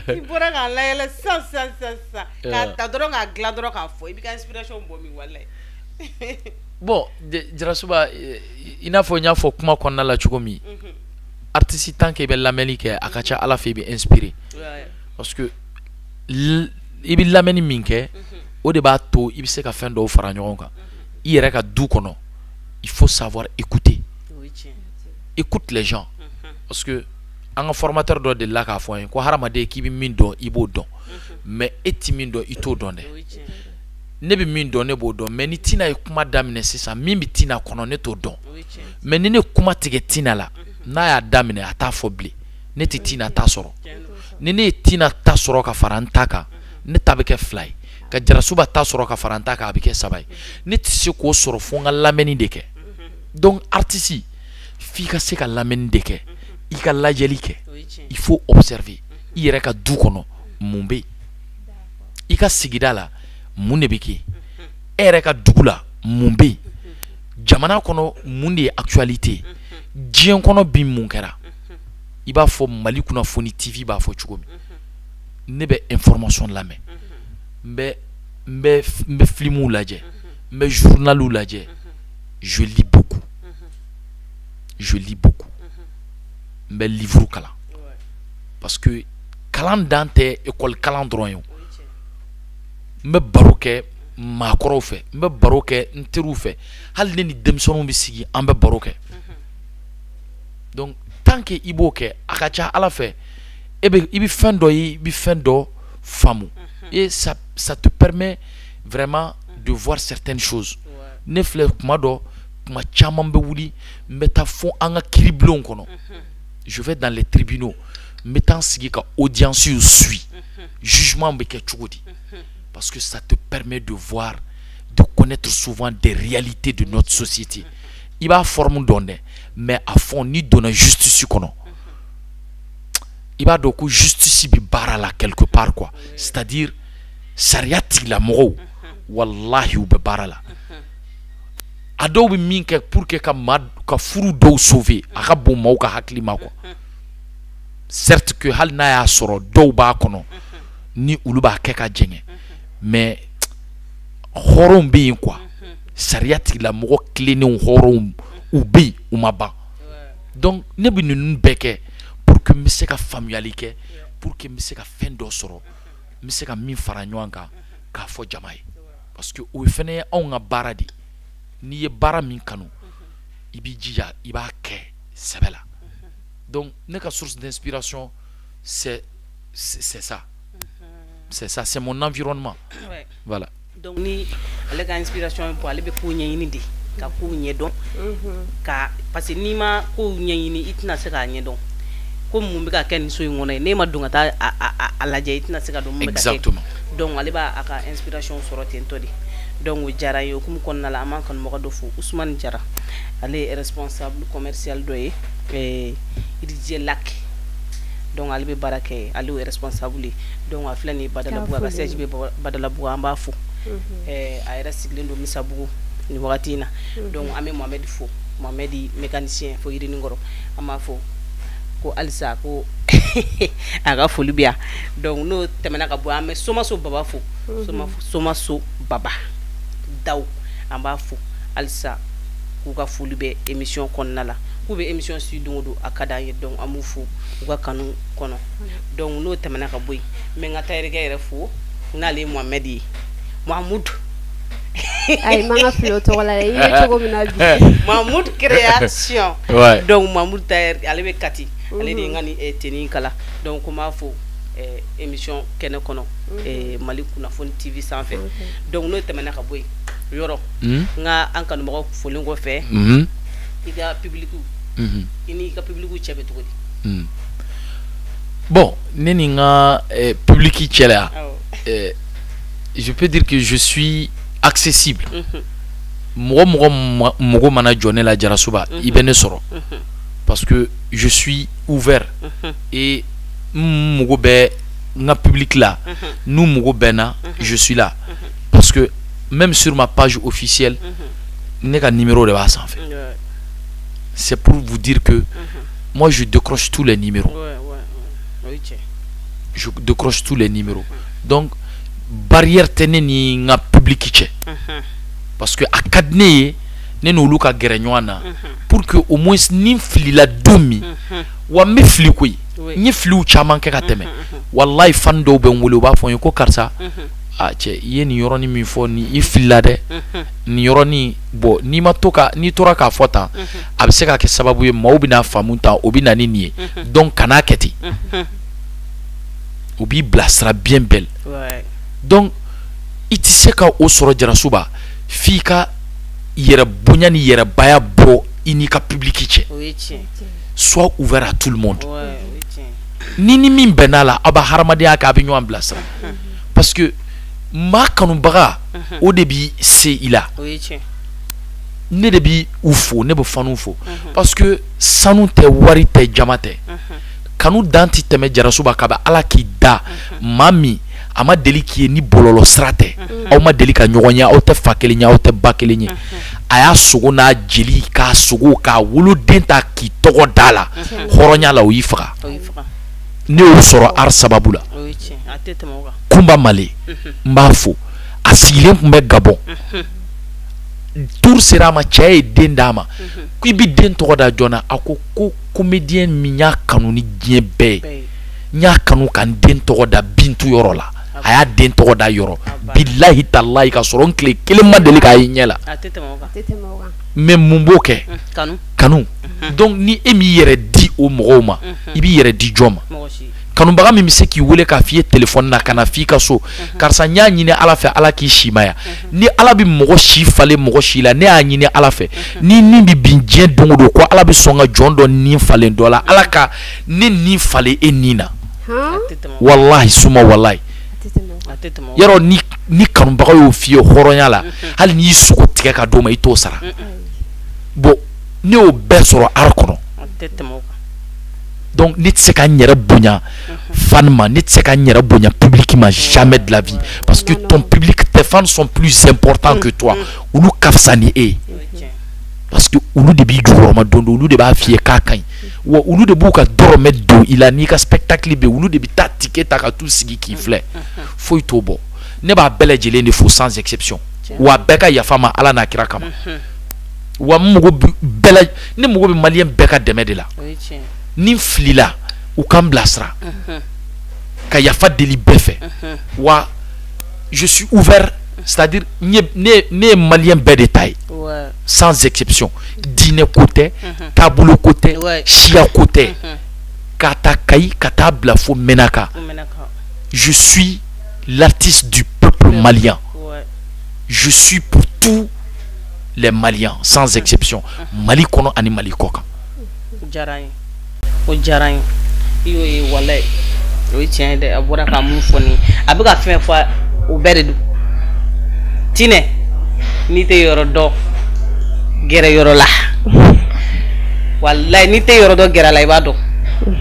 Il bora kan la yele sa ka ta doro ka gla doro ka fo il inspiration bon mi wala. Bon, Jarasuba ina fo nya fo kuma konna la chukomi. Artiste tant que be lameli ke akacha ala fe be inspiré. Parce que ibi lameni minke au débat to il se ka fin do fara ɲɔgɔn kan i yɛrɛ ka du kɔnɔ il faut savoir écouter. Écoute les gens parce que an ka formateur dɔ de la k'a fɔ an ye ko hadamaden k'i bɛ min dɔn i b'o dɔn mais e ti min dɔn i t'o dɔn dɛ ne bɛ min dɔn ne b'o dɔn mais ni Tina ye kuma daminɛ sisan min bɛ Tina kɔnɔ ne t'o dɔn mais ni ne kuma tigɛ Tina la n'a y'a daminɛ a t'a fɔ bilen ne tɛ Tina ta sɔrɔ ni ne ye Tina ta sɔrɔ ka fara n ta kan ne ta bɛ kɛ 2 ye ka Jarasuba ta sɔrɔ ka fara n ta kan a bɛ kɛ 3 ye ne tɛ se k'o sɔrɔ fo n ka lamɛnni de kɛ donc artiste f'i ka se ka lamɛnni de kɛ i ka lajɛli kɛ il faut observer i yɛrɛ ka du kɔnɔ mun bɛ yen i ka sigida la mun de bɛ kɛ e yɛrɛ ka dugu la mun bɛ yen jamana kɔnɔ mun de ye actualité diɲɛ kɔnɔ bi mun kɛra i b'a fɔ Mali kunnafoni TV b'a fɔ cogo min ne bɛ information lamɛn n bɛ filmw lajɛ n bɛ journalw lajɛ je lis beaucoup n bɛ livre kalan parce que kalan dan tɛ école kalan dɔrɔn ye n bɛ baro kɛ maakɔrɔw fɛ n bɛ baro kɛ n teriw fɛ hali ne ni denmisɛnninw bɛ sigi an bɛ baro kɛ donc tant que i b'o kɛ a ka ca Ala fɛ i bɛ fɛn dɔ ye i bɛ fɛn dɔ faamu et ça te permet vraiment de voir certaines choses ne filɛ kuma dɔ kuma caman bɛ wuli n bɛ taa fo an ka kiiribulonw kɔnɔ je vais dans les tribunaux n bɛ taa n sigi ka audience suit jugement bɛ kɛ cogo di parce que ça te permet de voir de connaître souvent des réalités de notre société i b'a forme dɔn dɛ mais à fond ni donna justice kɔnɔ i b'a dɔn ko justice bɛ baara la quelque part quoi c'est-à-dire sariya tigilamɔgɔw wallahi u bɛ baara la a dɔw bɛ min kɛ pour que ka furu dɔw sauver a ka bon maaw ka hakili ma quoi certes que hali n'a y'a sɔrɔ dɔw b'a kɔnɔ ni olu b'a kɛ ka jɛngɛ mais hɔrɔnw bɛ yen quoi sariya tigilamɔgɔ tilennenw hɔrɔnw u bɛ yen u ma ban donc ne bɛ ninnu bɛɛ kɛ pour que n bɛ se ka faamuyali kɛ pour que n bɛ se ka fɛn dɔ sɔrɔ n bɛ se ka min fara ɲɔgɔn kan k'a fɔ jama ye parce que o fana ye anw ka baara de n'i ye baara min kanu i b'i jija i b'a kɛ sɛbɛ la donc ne ka source d'inspiration c'est ça c'est mon environnement voilà donc ni ale ka inspiration pour ale be ko ɲɛɲini de ka ko ɲɛdɔn ka parce que n'i ma ko ɲɛɲini i tɛna se k'a ɲɛdɔn ko mun bɛ ka kɛ nin so in kɔnɔ ye n'e ma don ka taa a lajɛ i tɛna se ka dɔn mun bɛ ka kɛ donc ale b'a ka inspiration sɔrɔ ten tɔ de donc o diyara n ye o hukumu kɔnɔna la an b'an kanubagaw dɔ fo Usumani Jara ale ye responsable commercial dɔ ye Irijɛ Lac donc ale bɛ baara kɛ ale ye responsable ye donc a filɛ nin ye Badalabugu a ka siège bɛ Badalabugu an b'a fo a yɛrɛ sigilen don Misabugu nin wagati in na donc an bɛ Mohamed fo Mohamed mécanicien fo Yirinikɔrɔ an b'a fo ko alisa ko a ka foli bɛ yan donc n'o tɛmɛna ka bɔ an bɛ Somaso Baba fo Somaso Baba Daw an b'a fo alisa k'u ka foli bɛ émission kɔnɔna la k'u bɛ émission si don o don a ka d'an ye donc an b'u fo u ka kanu kɔnɔ donc n'o tɛmɛna ka bɔ yen n bɛ n ka tayɛrikɛ yɛrɛ fo n'ale ye Mohamed ye Mahmoud ay manga filo to wala yi to mina bi Mahmoud création donc Mahmoud tayer ale be kati ale de ngani teni kala donc ko ma fo émission kene kono Mali Kunnafoni TV sanfɛ donc n'o tɛmɛna ka bɔ yen yɔrɔ nga an kanubagaw folen ko fɛ i ka public i ni ka public cɛ bɛ cogo di bon ne ni nga public cɛ la je peux dire que je suis accessible mɔgɔ mana jɔ ne la Jarasuba i bɛ ne sɔrɔ parce que je suis ouvert et mɔgɔ bɛ nga public là nous mɔgɔ bɛ na je suis là parce que même sur ma page officielle ne ka numéro de b'a sanfɛ c'est pour vous dire que moi je décroche tous les numéros je décroche tous les numéros donc barrière tɛ ne ni nga public cɛ parce que a ka di ne ye ne n'olu ka gɛrɛ ɲɔgɔn na pour que au moins ni filila don min wa n bɛ fili koyi n ye filiw caman kɛ ka tɛmɛ wallahi fan dɔw bɛ n wele u b'a fɔ n ye ko karisa a cɛ i ye nin yɔrɔnin min fɔ ni i filila dɛ nin yɔrɔnin bon n'i tora k'a fɔ tan a bɛ se ka kɛ sababu ye maaw bɛna faamu tan o bɛ na ni nin ye donc kan'a kɛ ten o b'i bilasira bien belle donc i tɛ se ka o sɔrɔ Jarasuba f'i ka yɛrɛ bonya ni yɛrɛ baya bɔ i n'i ka public cɛ sois ouvert à tout le monde ni min bɛn'a la aw b'a hadamadenya kɛ a bɛ ɲɔgɔn bilasira parce que maa kanubaga o de bi se i la ne de bi u fo ne bɛ fanu fo parce que sanu tɛ wari tɛ jama tɛ kanu dan tɛ tɛmɛ Jarasuba ka bɛ Ala k'i da maa min a ma deli k'i ye ni bɔlɔlɔ sira tɛ aw ma deli ka ɲɔgɔn ye aw tɛ fa kelen ye aw tɛ ba kelen ye a y'a sogo n'a jeli k'a sogo k'a woloden ta k'i tɔgɔ da la hɔrɔnya la o y'i faga ne y'o sɔrɔ art sababu la Kumba Male n b'a fo a sigilen tun bɛ Gabon tour sera a ma cɛ ye den d'a ma ko i bɛ den tɔgɔ da jɔn a ko comédien min y'a kanu ni diɲɛ bɛɛ ye n y'a kanu ka n den tɔgɔ da Bintu yɔrɔ la a y'a den tɔgɔ da yɔrɔ bilahi talahi ka sɔrɔ n tile kelen ma deli k'a ye ɲɛ la mais mun b'o kɛ kanu donc ni e m'i yɛrɛ di o mɔgɔw ma i b'i yɛrɛ di jɔn ma kanubaga min bɛ se k'i wele k'a f'i ye téléphone na ka na f'i ka so karisa n y'a ɲini Ala fɛ Ala k'i simaya ni Ala bɛ mɔgɔ si falen mɔgɔ si la ne y'a ɲini Ala fɛ ni nin bɛ bin diɲɛ don o don ko Ala bɛ sɔn ka jɔn dɔ nin falen dɔ la Ala ka ne nin falen e nin na wallahi suma wallahi yɔrɔ ni kanubaga y'o f'i ye hɔrɔnya la hali n'i sogo tigɛ ka d'o ma i t'o sara bon ne y'o bɛɛ sɔrɔ art kɔnɔ donc ne tɛ se ka n yɛrɛ bonya fan ma ne tɛ se ka n yɛrɛ bonya public ma jamais de la vie parce que ton public tes fans sont plus importants que toi olu ka fisa ni e ye parce que olu de b'i jukɔrɔma don dɔ olu de b'a f'i ye k'a ka ɲi wa olu de b'u ka dɔrɔmɛ don i la n'i ka spectacle bɛ olu de bɛ taa ticket ta ka t'u sigi k'i filɛ foyi t'o bɔ ne b'a bɛɛ lajɛlen de fo sans exception wa a bɛɛ ka yafa ma Ala n'a kira kama wa ne mago bɛ maliyɛn bɛɛ ka dɛmɛ de la ni n filila u ka n bilasira ka yafa deli bɛɛ fɛ wa je suis ouvert c'est-à-dire ne ye maliyɛn bɛɛ de ta ye sans exception diinɛ ko tɛ taabolo ko tɛ siya ko tɛ k'a ta Kayi ka taa bila fo Menaka je suis l'artiste du peuple malien je suis pour tous les Maliens sans exception Mali kɔnɔ ani Mali kɔ kan o diyara n ye i y'o ye walayi o ye tiɲɛ ye dɛ a bɔra ka mun fɔ nin a bɛ ka fɛn fɔ o bɛɛ de don Tinɛ n'i tɛ yɔrɔ dɔn gɛrɛ yɔrɔ la walayi n'i tɛ yɔrɔ dɔn gɛrɛ la i b'a dɔn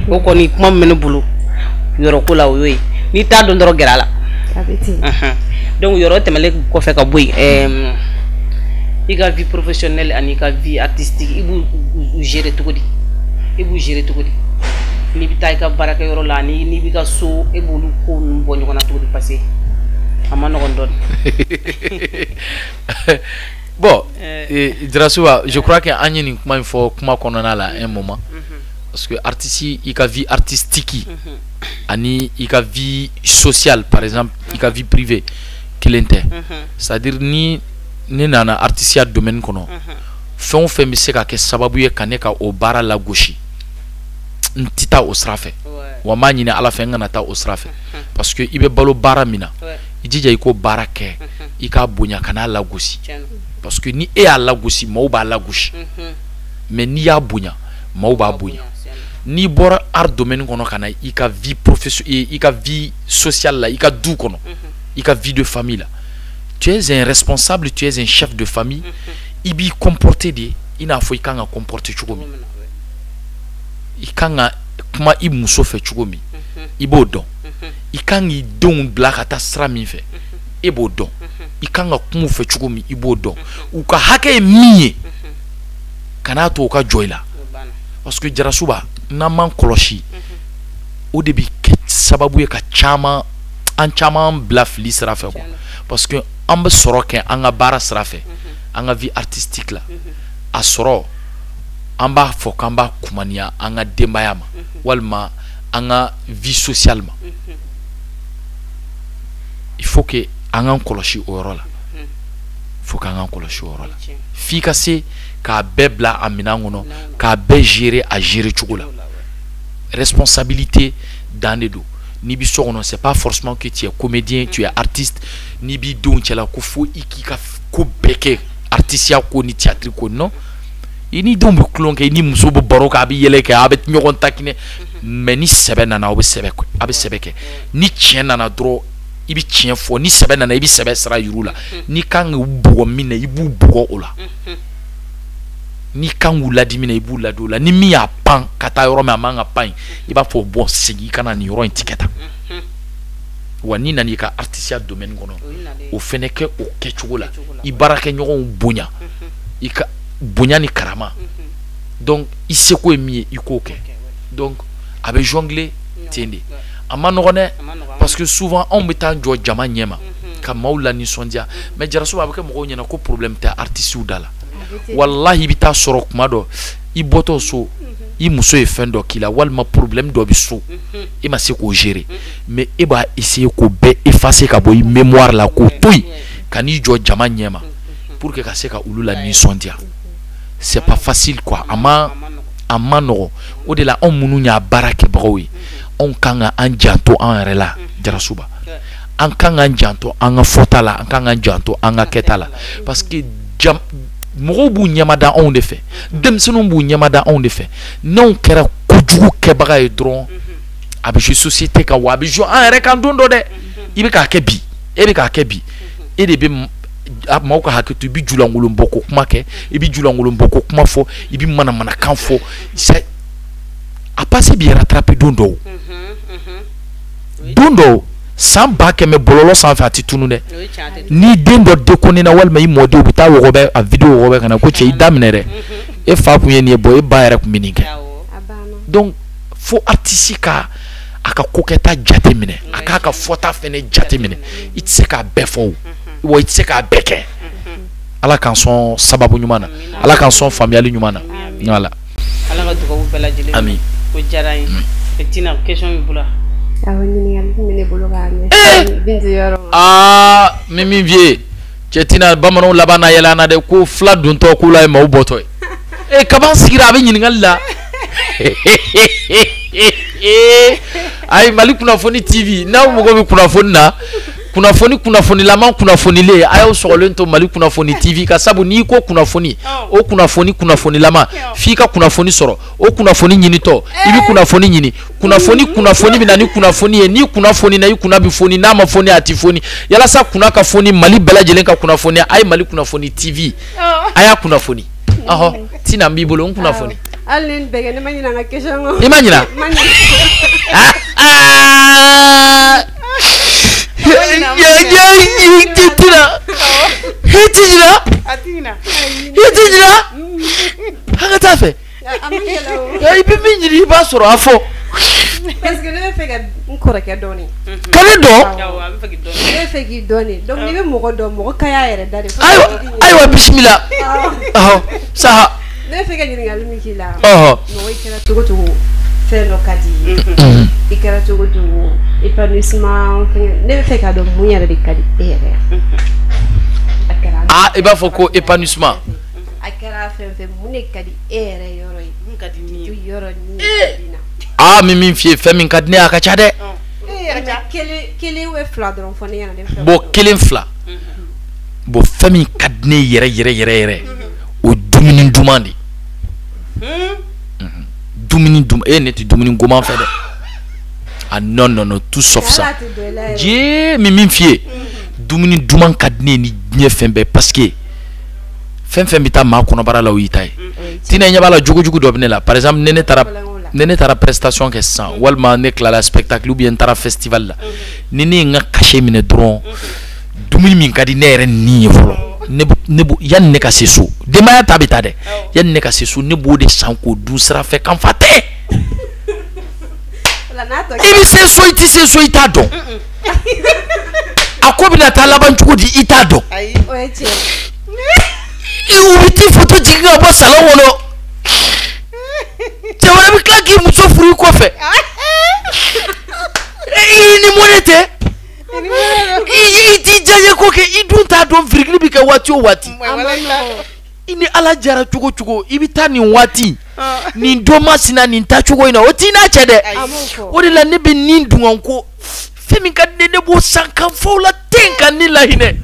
o kɔni kuma min bɛ ne bolo yɔrɔ ko la o y'o ye n'i t'a dɔn dɔrɔn gɛrɛ la donc yɔrɔ tɛmɛlen kɔfɛ ka bɔ yen i ka vie professionnelle ani ka vie artistique i b'u gérer cogo di n'i bɛ taa i ka baarakɛyɔrɔ la n'i b'i ka so e b'olu ko ninnu bɔ ɲɔgɔn na cogo di parce que a ma nɔgɔn dɔɔni bon Jarasuba je crois que an ye nin kuma in fɔ kuma kɔnɔna la un moment parce que artiste i ka vie artistique ani i ka vie sociale par exemple i ka vie privée kelen tɛ c'est-à-dire ni ne nana artisia domaine kɔnɔ fɛn o fɛn bɛ se ka kɛ sababu ye ka ne ka o baara lagosi ntita o sira fɛ wa m'a ɲini ala fɛ n kana taa o sira fɛ parce que i bɛ balo baara min na i jija i ko baara kɛ i k'a bonya kana lagosi parce que ni e y'a lagosi maaw b'a lagosi mais n'i y'a bonya maaw b'a bonya n'i bɔra art domaine kɔnɔ ka na i ka vie professionnelle i ka vie sociale la i ka du kɔnɔ i ka vie de famille la tu es un responsable, tu es un chef de famille i b'i comporter de i n'a fɔ i kan ka comporter cogo min i kan ka kuma i muso fɛ cogo min i b'o dɔn i kan k'i denw bila ka taa sira min fɛ e b'o dɔn i kan ka kuma u fɛ cogo min i b'o dɔn u ka hakɛ ye min ye kan'a to u ka jɔ i la parce que Jarasuba n'an m'an kɔlɔsi o de bi kɛ sababu ye ka an caman bila fili sira fɛ quoi parce que an bɛ sɔrɔ kɛ an ka baara sira fɛ an ka vie artistique la a sɔrɔ an b'a fɔ k'an b'a kumaniya an ka denbaya ma walima an ka vie sociale ma il faut que an k'an kɔlɔsi o yɔrɔ la faut qu'an k'an kɔlɔsi o yɔrɔ la f'i ka se k'a bɛɛ bila a minɛn kɔnɔ k'a bɛɛ gérer a gérer cogo la responsabilité dan de don n'i bi so kɔnɔ c'est pas forcément que tu es comédien tu es artiste n'i b'i denw cɛla ko fo i k'i ka ko bɛɛ kɛ artisia ko ni théâtre ko non i ni denw bɛ kulon kɛ i ni muso bɛ baro kɛ a bɛ yɛlɛ kɛ a bɛ ɲɔgɔn takinɛ mais ni sɛbɛ nana a bɛ sɛbɛ kɛ ni tiɲɛ nana dɔrɔn i bɛ tiɲɛ fɔ ni sɛbɛ nana i bɛ sɛbɛ sira yir'u la ni kan k'u bugɔ min na i b'u bugɔ o la ni kan k'u ladi min na i b'u ladi o la ni min y'a pan ka taa yɔrɔ min a man ka pan i b'a fɔ bɔn segin i kana nin yɔrɔ in tigɛ tan wa n'i nana i ka artisia domaine kɔnɔ o fɛnɛ kɛ o kɛcogo la i baarakɛɲɔgɔnw bonya i ka bonya ni karama donc i seko ye min ye i k'o kɛ donc a bɛ jongler ten de a ma nɔgɔn dɛ parce que souvent anw bɛ taa jɔ jama ɲɛma ka maaw la nisɔndiya mais Jarasuba a bɛ kɛ mɔgɔw ɲɛna ko problème tɛ artistes da la wallahi i bɛ taa sɔrɔ kuma dɔ i bɔtɔ so i muso ye fɛn dɔ k'i la walima problème dɔ bɛ so e ma se k'o gérer mais e b'a essayer k'o bɛɛ effacer ka bɔ i mémoire la k'o to yen ka n'i jɔ jama ɲɛma pour que ka se ka olu la nisɔndiya c'est pas facile quoi a ma nɔgɔn o de la anw minnu y'a baara kɛbagaw ye anw kan ka an janto an yɛrɛ la Jarasuba an kan k'an janto an ka fɔta la an kan k'an janto an ka kɛta la parce que mɔgɔw b'u ɲɛmada anw de fɛ denmisɛnninw b'u ɲɛmada anw de fɛ n'anw kɛra kojugu kɛbaga ye dɔrɔn a bɛ jouer société kan wa a bɛ jouer an yɛrɛ kan don dɔ dɛ i bɛ k'a kɛ bi e bɛ k'a kɛ bi e de bɛ maaw ka hakɛ to i bɛ julankolon bɔ ko kuma kɛ i bɛ julankolon bɔ ko kuma fɔ i bɛ manamanakan fɔ a passé b'i rattraper don dɔw san ba kɛmɛ bɔlɔlɔ sanfɛ a tɛ tunu dɛ ni den dɔ déconné na walima i mɔdenw bɛ taa wɔgɔbɛ a vidéo wɔgɔbɛ ka na ko cɛ i daminɛ dɛ e fa kun ye nin ye bɔn e ba yɛrɛ kun bɛ nin kɛ donc fo artiste ka a ka kokɛta jate minɛ a k'a ka fɔta fɛnɛ jate minɛ i tɛ se k'a bɛɛ fɔ o wa i tɛ se k'a bɛɛ kɛ ala k'an sɔn sababu ɲuman na ala k'an sɔn faamuyali ɲuman na voilà ala ka dugawu bɛɛ lajɛlen ami ko diyara n ye Tina question b'i bolo min vie cɛ Tina bamananw laban na yɛlɛ an na dɛ ko fila dontɔ k'u la ye maaw bɔtɔ ye kaban sigira a bɛ ɲininkali la ayi Mali kunnafoni TV n'aw mago bɛ kunnafoni na kunnafonilaman kunnafonilen a y'aw sɔgɔlen to Mali kunnafoni TV ka sabu n'i ko kunnafoni o kunnafonilaman f'i ka kunnafoni sɔrɔ o kunnafoni ɲinitɔ i bɛ kunnafoni ɲini kunnafoni bɛ na ni kunnafoni ye n'i kunnafoni na i kunna bɛ foni n'a ma foni a tɛ foni yalasa kunna ka foni Mali bɛɛ lajɛlen ka kunnafoni a ye Mali kunnafoni TV a y'a kunnafoni Tina n b'i bolo n kunnafoni hali ni bɛɛ kɛ ne ma ɲinɛ an ka question kɔ i ma ɲinɛ hakata fɛ i bɛ min ɲini i b'a sɔrɔ a fɔ parce que ne bɛ fɛ ka n kɔrɔkɛ dɔɔni ka ne dɔn ne bɛ fɛ k'i dɔɔni donc n'i bɛ mɔgɔ dɔn mɔgɔ ka y'a yɛrɛ da de ayiwa bisimila saha ne bɛ fɛ ka ɲininkali min k'i la mɔgɔ i kɛra cogo cogo fɛn dɔ ka di i kɛra cogo cogo épanouissement ne bɛ fɛ k'a dɔn mun yɛrɛ de ka di e yɛrɛ i b'a fɔ ko épanouissement a kɛra fɛn fɛn mun de ka di e yɛrɛ yɔrɔ ye yɔrɔ ni ah min fie fɛn min ka di ne a ka ca dɛ kelen we fila dɔrɔn fɔ ne ɲɛna bon kelen fila bon fɛn min ka di ne yɛrɛ o dumuni duman de dumuni duman ne tɛ dumuni goman fɛ dɛ ah non tout sauf ça je min fie dumuni duman ka di ne ni diɲɛ fɛn bɛɛ parce que fɛn bɛ taa maa kɔnɔbara la o y'i ta ye tina ɲɛ b'a la jogo dɔ bɛ ne la par exemple ne taara prestation kɛ sisan walima ne tilala spectacle ou bien n taara festival la ni ne ye n ka cachet minɛ dɔrɔn dumuni min ka di ne yɛrɛ ni ye fɔlɔ yanni ne ka se so denbaya ta bɛ taa dɛ yanni ne ka se so ne b'o de san k'o dun sira fɛ kan fa tɛ i bɛ se so i tɛ se so i t'a dɔn a ko bɛna taa laban cogo di i t'a dɔn u bɛ t'i photo jigin ka bɔ salon kɔnɔ cɛ wɛrɛ bɛ tila k'i muso furu i kɔfɛ i ni mɔnɛ tɛ i t'i diyaɲɛ ko kɛ i dun t'a dɔn virgule bɛ kɛ waati o waati i ni ala jara cogo cogo i bɛ taa nin waati nin don masina nin taa cogo in na o t'i n'a cɛ dɛ o de la ne bɛ nin dungan ko fɛn min ka di ne b'o san kan fɔ o la ten ka ni lahinɛ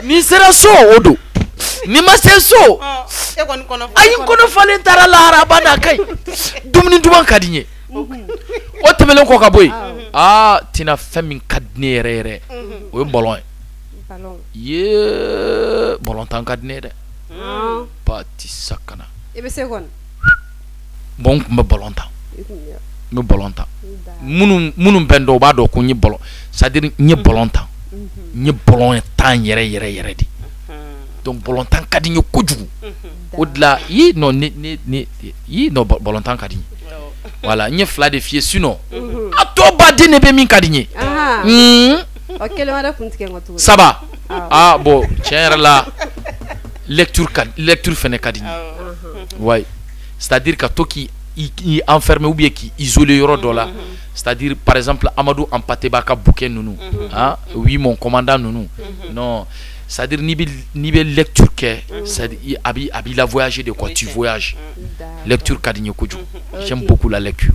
nin sera so o don ni ma se so ayi kɔnɔ falen taara lahara ba n'a ka ɲi dumuni duman ka di n ye o tɛmɛlen kɔ ka bɔ yen aa tina fɛn min ka di ne yɛrɛ o ye ballon ye yee ballon tan ka di ne ye dɛ pati sakana bon n tun bɛ ballon tan n bɛ ballon tan minnu bɛ n dɔn o b'a dɔn ko n ye ballon c'est à dire n ye ballon tan n ye ballon tan yɛrɛ de donc ballon tan ka di n ye kojugu o de la non ballon tan ka di n ye voilà n ye fila de f'i ye sinon a tɔ baden de bɛ min ka di n ye saba ah bon tiɲɛ yɛrɛ la lecture fɛnɛ ka di n ye ouais c'est à dire ka to k'i enfermer ou bien k'i isoler yɔrɔ dɔ la c'est à dire par exemple Amadou Ampaté b'a ka bouquin ninnu oui mon commandant ninnu non c'est à dire n'i bɛ lecture kɛ c'est à dire a b'i la voyager de quoi tu voyages lecture ka di n ye kojugu j'aime beaucoup la lecture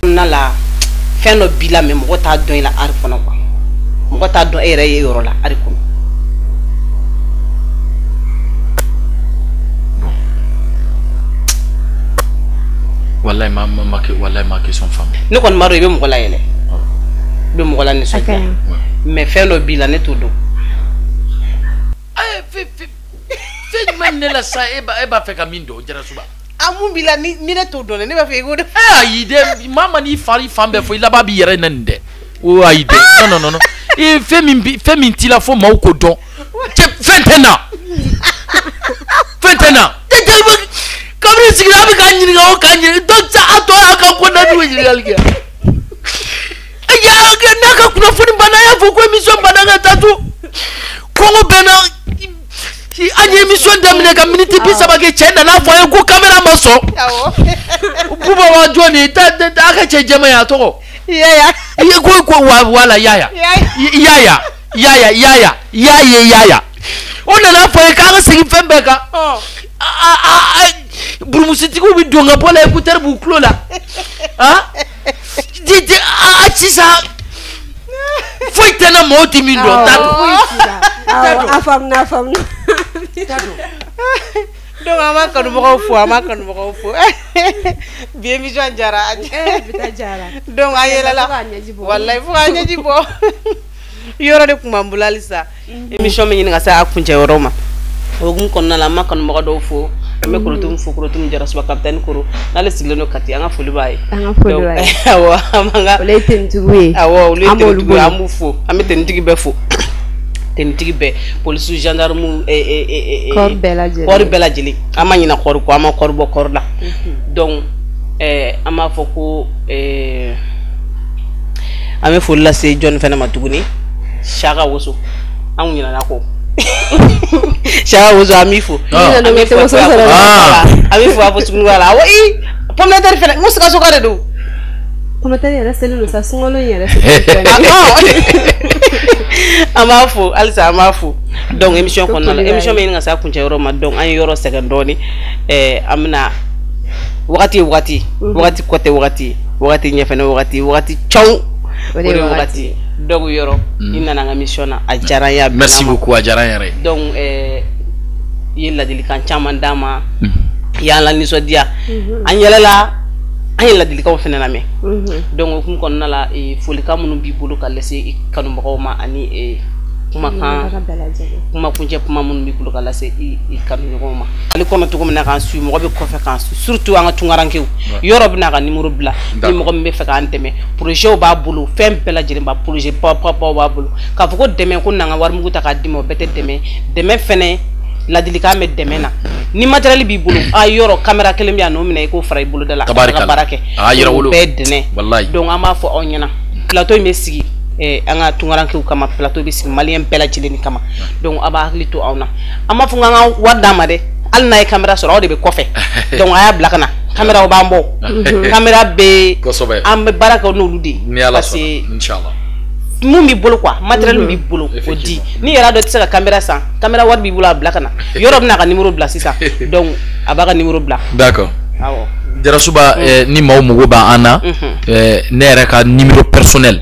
na la fɛn dɔ b'i la mais mɔgɔ t'a dɔn i la ari kɔnɔ quoi mɔgɔ t'a dɔn e yɛrɛ ye yɔrɔ la ari kɔnɔ wallahi ma question femme ne kɔni m'a dɔn i bɛ mɔgɔ la yɛlɛ i bɛ mɔgɔ la nisɔndiya mais fɛn dɔ b'i la ne t'o dɔn fɛn jumɛn ne la sa e b'a fɛ ka min dɔn Jarasuba mun b'i la ni ne t'o dɔn ne b'a fɛ i k'o dɔn ayi dɛ maa ma n'i fan bɛɛ fɔ i laban b'i yɛrɛ na nin dɛ o ayi dɛ non fɛn min t'i la fo maaw k'o dɔn fɛn tɛ na kabini sigira a bɛ k'a ɲininka o k'a ɲininka donc a tɔ y'a ka ko na n'u ye ɲininkali kɛ n'a ka kunnafoni banna a y'a fɔ ko émission banna ka taa to kɔngɔ bɛnna an ye émission daminɛ ka miniti 30 kɛ cɛ nana fɔ an ye ko caméra ma sɔn buba wa jɔni a ka cɛ jɛma ye a tɔgɔ yaya ko wala yaya o nana fɔ ye k'an ka segin fɛn bɛɛ kan burumusitigiw bɛ don ka bɔ la écouteur b'u tulo la sisan foyi tɛ na mɔgɔw tɛ min dɔn t'a dɔn a faamuna donc an b'a kanubagaw fo bi émission jara donc an yɛlɛla wallahi fo k'a ɲɛji bɔ yɔrɔ de tun b'an bolo halisa émission bɛ ɲini ka se a kuncɛ yɔrɔ ma o hukumu kɔnɔna la an b'a kanubaga dɔw fo an bɛ Korotum fo Korotum Jarasuba capitaine Koro n'ale sigilen don Kati an ka foli b'a ye awɔ an b'an ka olu ye tenitigiw ye an b'u fo an bɛ tenitigi bɛɛ fo tenitigi bɛɛ polisiw gendarmew kɔɔri bɛɛ lajɛlen an ma ɲina kɔɔri kɔ an ma kɔɔri bɔ kɔɔri la donc an b'a fɔ ko an bɛ foli lase jɔnni fana ma tuguni Saka Woso an kun ɲinana kɔ Saka Woso an b'i fo a b'i fo a fɔ tuguni wala awɔ pomme de terre fana n ko Sikaso ka de don pomme de terre yɛrɛ seli don sa sunkalo yɛrɛ an b'a fo halisa an b'a fo donc émission kɔnɔna la émission bɛ ɲini ka se a kuncɛ yɔrɔ ma donc an ye yɔrɔ sɛgɛn dɔɔni an bɛna wakati kote wakati nyefene wakati chaw wakati dogu yoro ina na mission a jaraya merci beaucoup a jaraya re donc yilla dili kan chaman dama yalla ni so dia anyela dili kan fenana me donc kum kon nala folika munum bi bulu ka lese kanu mboma ani kuma kunje kuma mun mi bulu ka lese kanu ngoma ali kono to na kan su mo be ko fe kan surtout anga tungarankew yoro bina ka numéro bla ni mo be fe ka anteme projet ba bulu fem pela jiri ba projet papa ba bulu ka foko deme ko nanga war muguta ka dimo bete deme fene ladilika me deme na ni matériel bi bulu a yoro camera kelem ya no mina ko faray bulu dala ka barake a yoro wulu bedne wallahi donc ama fo onyana plateau me sigi anga tungaranke kama plateau bi sigi malien pela jileni kama donc aba hakli to awna ama fu nga wadama de al nay camera so rawde be kofe donc aya blakana camera o bambo camera be am baraka no ludi parce que inchallah mumbi bolo quoi matériel bi bolo odi ni yara do tsaka camera sans camera wat bi bula blakana yorob na ka numéro bla ça donc abaka numéro bla d'accord awo Jarasuba ni maw mugo ba ana ne yɛrɛ ka numéro personnel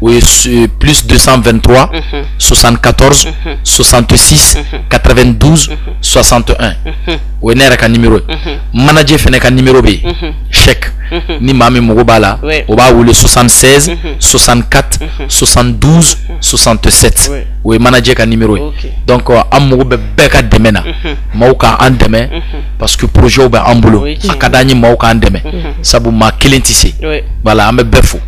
o ye plus 223 74 66 92 61 o ye ne yɛrɛ ka numéro manager fɛnɛ ka numéro be chèque ni maa min mugo b'a la o b'a wele 76 64 72 67 o ye manager ka numéro ye donc an mugo bɛ bɛɛ ka dɛmɛ na maaw ka an dɛmɛ parce que projet bɛ an bolo a ka d'an ye maaw k'an dɛmɛ sabu maa kelen tɛ se voilà an bɛ bɛɛ fo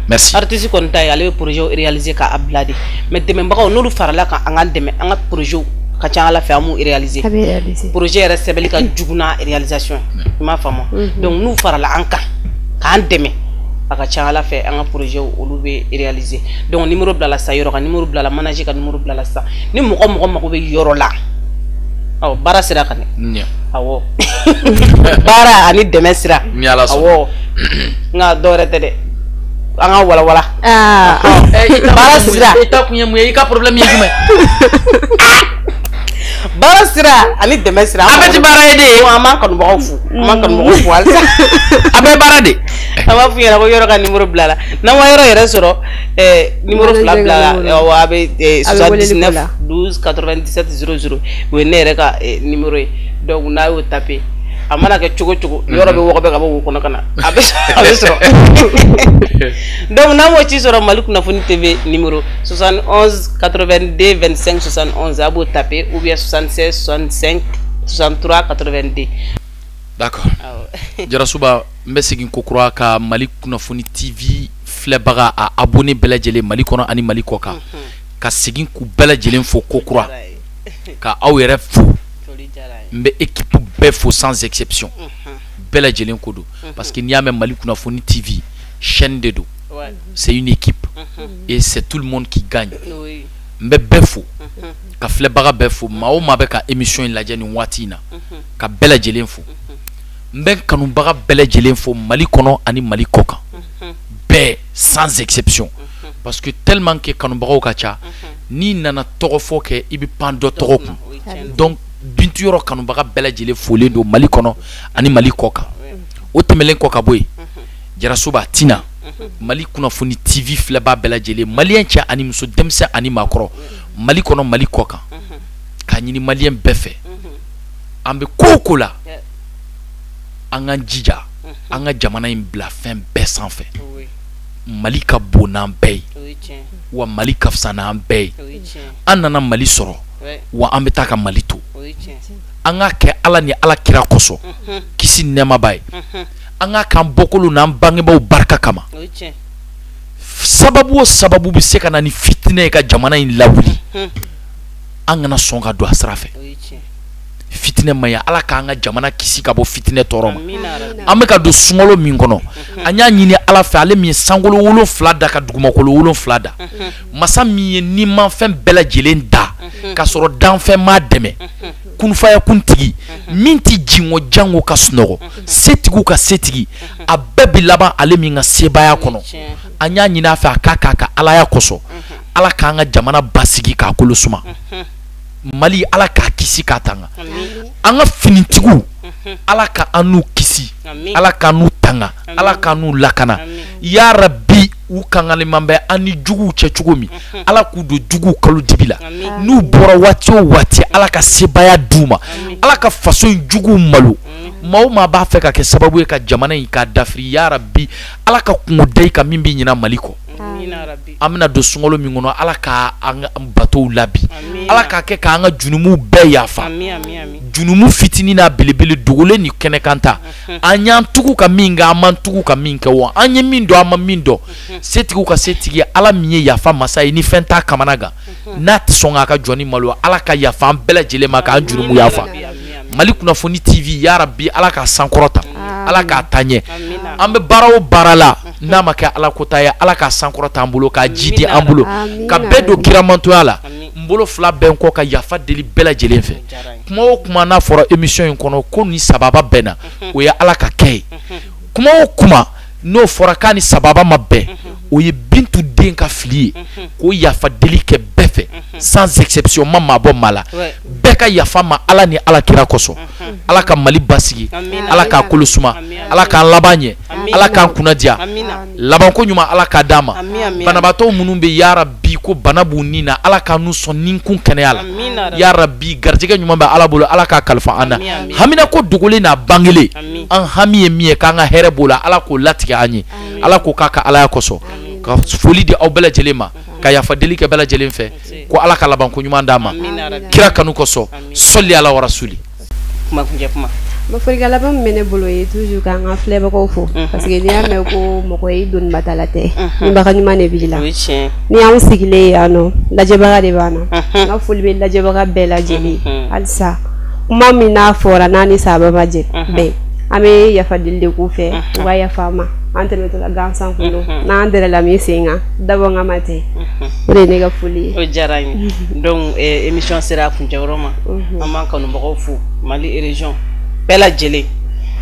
merci artiste kɔni ta ye ale bɛ projet réaliser ka a bila de mais dɛmɛbagaw n'olu farala kan an ka dɛmɛ an ka projet ka ca ala fɛ an m'u réaliser projet yɛrɛ sɛbɛnni ka jugu n'a réalisation i m'a faamu donc n'u farala an kan k'an dɛmɛ a ka ca ala fɛ an ka projet olu bɛ réaliser donc numéro bila la sa yɔrɔ ka numéro bila la manager ka numéro bila la sa ni mɔgɔ mago bɛ yɔrɔ la awɔ baara sira kan dɛ awɔ baara ani dɛmɛ sira awɔ nka dɔwɛrɛ tɛ dɛ an ka walawala baara sira i ta kun ye mun ye i ka problème ye jumɛn baara sira ani dɛmɛ sira a bɛ ti baara ye de an b'an kanubagaw fo an b'an kanubagaw fo halisa a bɛ baara de an b'a f'u ɲɛna ko yɔrɔ ka numéro bila la n'an ma yɔrɔ yɛrɛ sɔrɔ numéro fila bila la a bɛ 79 12 97 00 o ye ne yɛrɛ ka numéro ye donc n'a y'o taper a mana kɛ cogo cogo yɔrɔ bɛ wɔgɔbɛ ka bɔ wo kɔnɔ ka na a bɛ sɔrɔ donc n'a m'o ci sɔrɔ Mali Kunnafoni TV numéro 71 82 25 71 a b'o taper ou bien 76 65 63 82. D'accord. Jarasuba n bɛ segin kokura ka Mali Kunnafoni TV filɛbaga a abonné bɛɛ lajɛlen Mali kɔnɔ ani Mali kɔ kan ka segin k'u bɛɛ lajɛlen fo kokura ka aw yɛrɛ fo n bɛ équipe bɛɛ fo sans exception bɛɛ lajɛlen ko don parce que n'i y'a mɛn Mali Kunnafoni TV chaîne de do c'est une équipe et c'est tout le monde qui gagne n bɛ bɛɛ fo ka filɛbaga bɛɛ fo maa o maa bɛ ka émission in lajɛ nin waati in na ka bɛɛ lajɛlen fo n bɛ kanubaga bɛɛ lajɛlen fo Mali kɔnɔ ani Mali kɔ kan bɛɛ sans exception parce que tellement que kanubagaw ka ca n'i nana tɔgɔ fɔ kɛ i bɛ pan dɔ tɔgɔ kun donc Bintu yɔrɔ kanubaga bɛɛ lajɛlen folen don Mali kɔnɔ ani Mali kɔ kan o tɛmɛlen kɔ ka bɔ yen Jarasuba Tina Mali Kunnafoni TV filɛbaa bɛɛ lajɛlen maliyɛn cɛ ani muso denmisɛn ani maakɔrɔ Mali kɔnɔ Mali kɔ kan k'a ɲini maliyɛn bɛɛ fɛ an bɛ ko o ko la an k'an jija an ka jamana in bila fɛn bɛɛ sanfɛ Mali ka bon n'an bɛɛ ye wa Mali ka fisa n'an bɛɛ ye an nana Mali sɔrɔ wa an bɛ taa ka Mali to an k'a kɛ Ala ni Ala kira kosɔn kisi nɛɛma b'a ye an k'a k'an bɔkolo n'an bangebaaw barika kama sababu o sababu bɛ se ka na ni fitinɛ ye ka jamana in lawuli an kana sɔn ka don a sira fɛ fitinɛ man ɲi Ala k'an ka jamana kisi ka bɔ fitinɛ tɔɔrɔ ma an bɛ ka don sunkalo min kɔnɔ an y'a ɲini Ala fɛ ale min ye sankolo 7 da ka dugumakolo 7 da masa min ye nimanfɛn bɛɛ lajɛlen da ka sɔrɔ danfɛn m'a dɛmɛ kunfaya kuntigi min tɛ jingo jango ka sunɔgɔ setigiw ka setigi a bɛɛ bɛ laban ale min ka sebaya kɔnɔ an y'a ɲini a fɛ a k'a ka Alaya kosɔn Ala k'an ka jamana basigi k'a kolo suma Mali Ala k'a kisi k'a tanga an ka finitigiw Ala ka an n'u kisi kisi ala ka n'u tanga ala ka n'u lakana ya rabbi u kangalenman bɛ an ni juguw cɛ cogo min ala k'u don juguw kalo dibi la n'u bɔra waati o waati ala ka sebaya d'u ma ala ka faso in juguw malo maa o maa b'a fɛ ka kɛ sababu ye ka jamana in k'a dafiri ya rabbi ala ka kungo da i kan min bɛ ɲina Mali kɔ an bɛna don sunkalo min kɔnɔ ala ka an batow labi ala k'a kɛ k'an ka junumu bɛɛ yafa junumu fitinin n'a belebele dogolen ni kɛnɛkan ta an y'an tugu ka min kɛ an m'an tugu ka min kɛ wa an ye min dɔn an ma min dɔn setigiw ka setigi ala min ye yafa masa ye ni fɛn t'a kamana kan n'a tɛ sɔn k'a ka jɔni malo ala ka yafa an bɛɛ lajɛlen ma k'an junumu yafa Mali Kunnafoni TV ya rabbi ala k'a sankɔrɔta ala k'a taɲɛ an bɛ baara o baara la n'a ma kɛ ala kota ye ala k'a sankɔrɔta an bolo k'a ji di an bolo ka bɛɛ don kiramantoya la n bolo fila bɛɛ kɔ ka yafa deli bɛɛ lajɛlen fɛ kuma o kuma n'a fɔra émission in kɔnɔ ko ni sababa bɛnna o ye ala ka kɛ ye kuma o kuma n'o fɔra k'a ni sababa ma bɛn o ye Bintu den ka fili ye k'o yafa deli kɛ bɛɛ fɛ sans exception ma maa bɔ maa la bɛɛ ka yafa ma ala ni ala kira kosɔn ala ka Mali basigi ala k'a kolo suma ala k'an laban ɲɛ ala k'an kunna diya labanko ɲuman ala k'a d'an ma banabaatɔ minnu bɛ ya rabbi ko bana b'u nin na ala k'an n'u sɔn ninkun kɛnɛya la ya rabbi garijɛgɛ ɲuman bɛ ala bolo ala k'a kalifa an na hamina ko dogolen n'a bangelen an hami ye min ye k'an ka hɛrɛ b'o la ala k'o latigɛ an ye ala k'o k'a ka alaya kosɔn ka foli di aw bɛɛ lajɛlen ma ka yafa deli kɛ bɛɛ lajɛlen fɛ ko ala ka laban ko ɲuman d'a ma kira kanu kosɔn sɔli ala wa rasuli kuma ma folikan laban min bɛ ne bolo ye toujours k'an ka filɛbagaw fo parce que n'i y'a mɛn ko mɔgɔ ye doniba la tɛ nibaga ɲuman de b'i la ni y'anw sigilen yan nɔ lajɛbaga de b'an na n ka foli bɛ lajɛbaga bɛɛ lajɛlen halisa kuma min n'a fɔra n'a ni sababa ma jɛ bɛɛ an bɛ yafa deli de k'u fɛ u ka yafa an ma an tɛmɛtɔla gansan kun don n'an dɛrɛla min sen kan dabɔ n ka ma tɛ o de ye ne ka foli ye. O diyara n ye donc émission sera a kuncɛyɔrɔ ma an b'an kanubagaw fo Mali région bɛɛ lajɛlen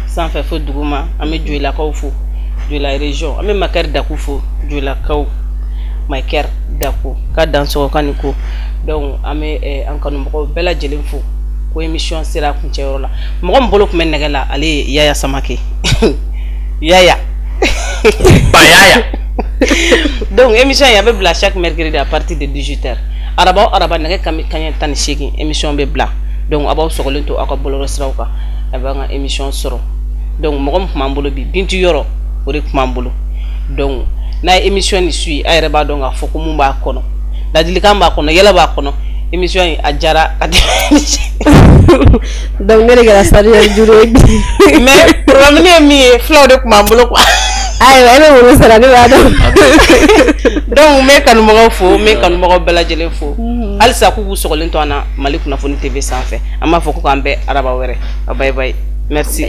sanfɛ fo duguma an bɛ Joyilakaw fo Joyila région an bɛ Makɛri Daku fo Joyilakaw Makɛri Daku ka dansɔgɔ ka ni ko donc an bɛ an kanubagaw bɛɛ lajɛlen fo ko émission sera a kuncɛyɔrɔ la mɔgɔ min bolo tun bɛ nɛgɛ la ale ye Yaya Samake Yaya Bayaya. Donc émission y avait bla chaque mercredi à partir de 18h. Araba nage kanɲɛ 18 émission be bla. Donc abaw sogolen to aka boloro siraw kan. Aba nga émission sɔrɔ. Donc mɔgɔ min kuma bolo bi Bintu yɔrɔ o de kuma bolo. Donc na émission ni suit a yɛrɛ b'a dɔn k'a fɔ ko mun b'a kɔnɔ. Ladilikan b'a kɔnɔ yɛlɛ b'a kɔnɔ. Émission in a jara donc ne de kɛra sariya juru ye mais problème ye min ye fulaw de kuma bolo quoi. ayiwa e bɛ wolo sara ne b'a dɔn donc n bɛ kanubagaw fo n bɛ kanubagaw bɛɛ lajɛlen fo halisa k'u k'u sɔgɔlen to an na Mali Kunnafoni TV sanfɛ an b'a fɔ ko k'an bɛn araba wɛrɛ bye bye merci.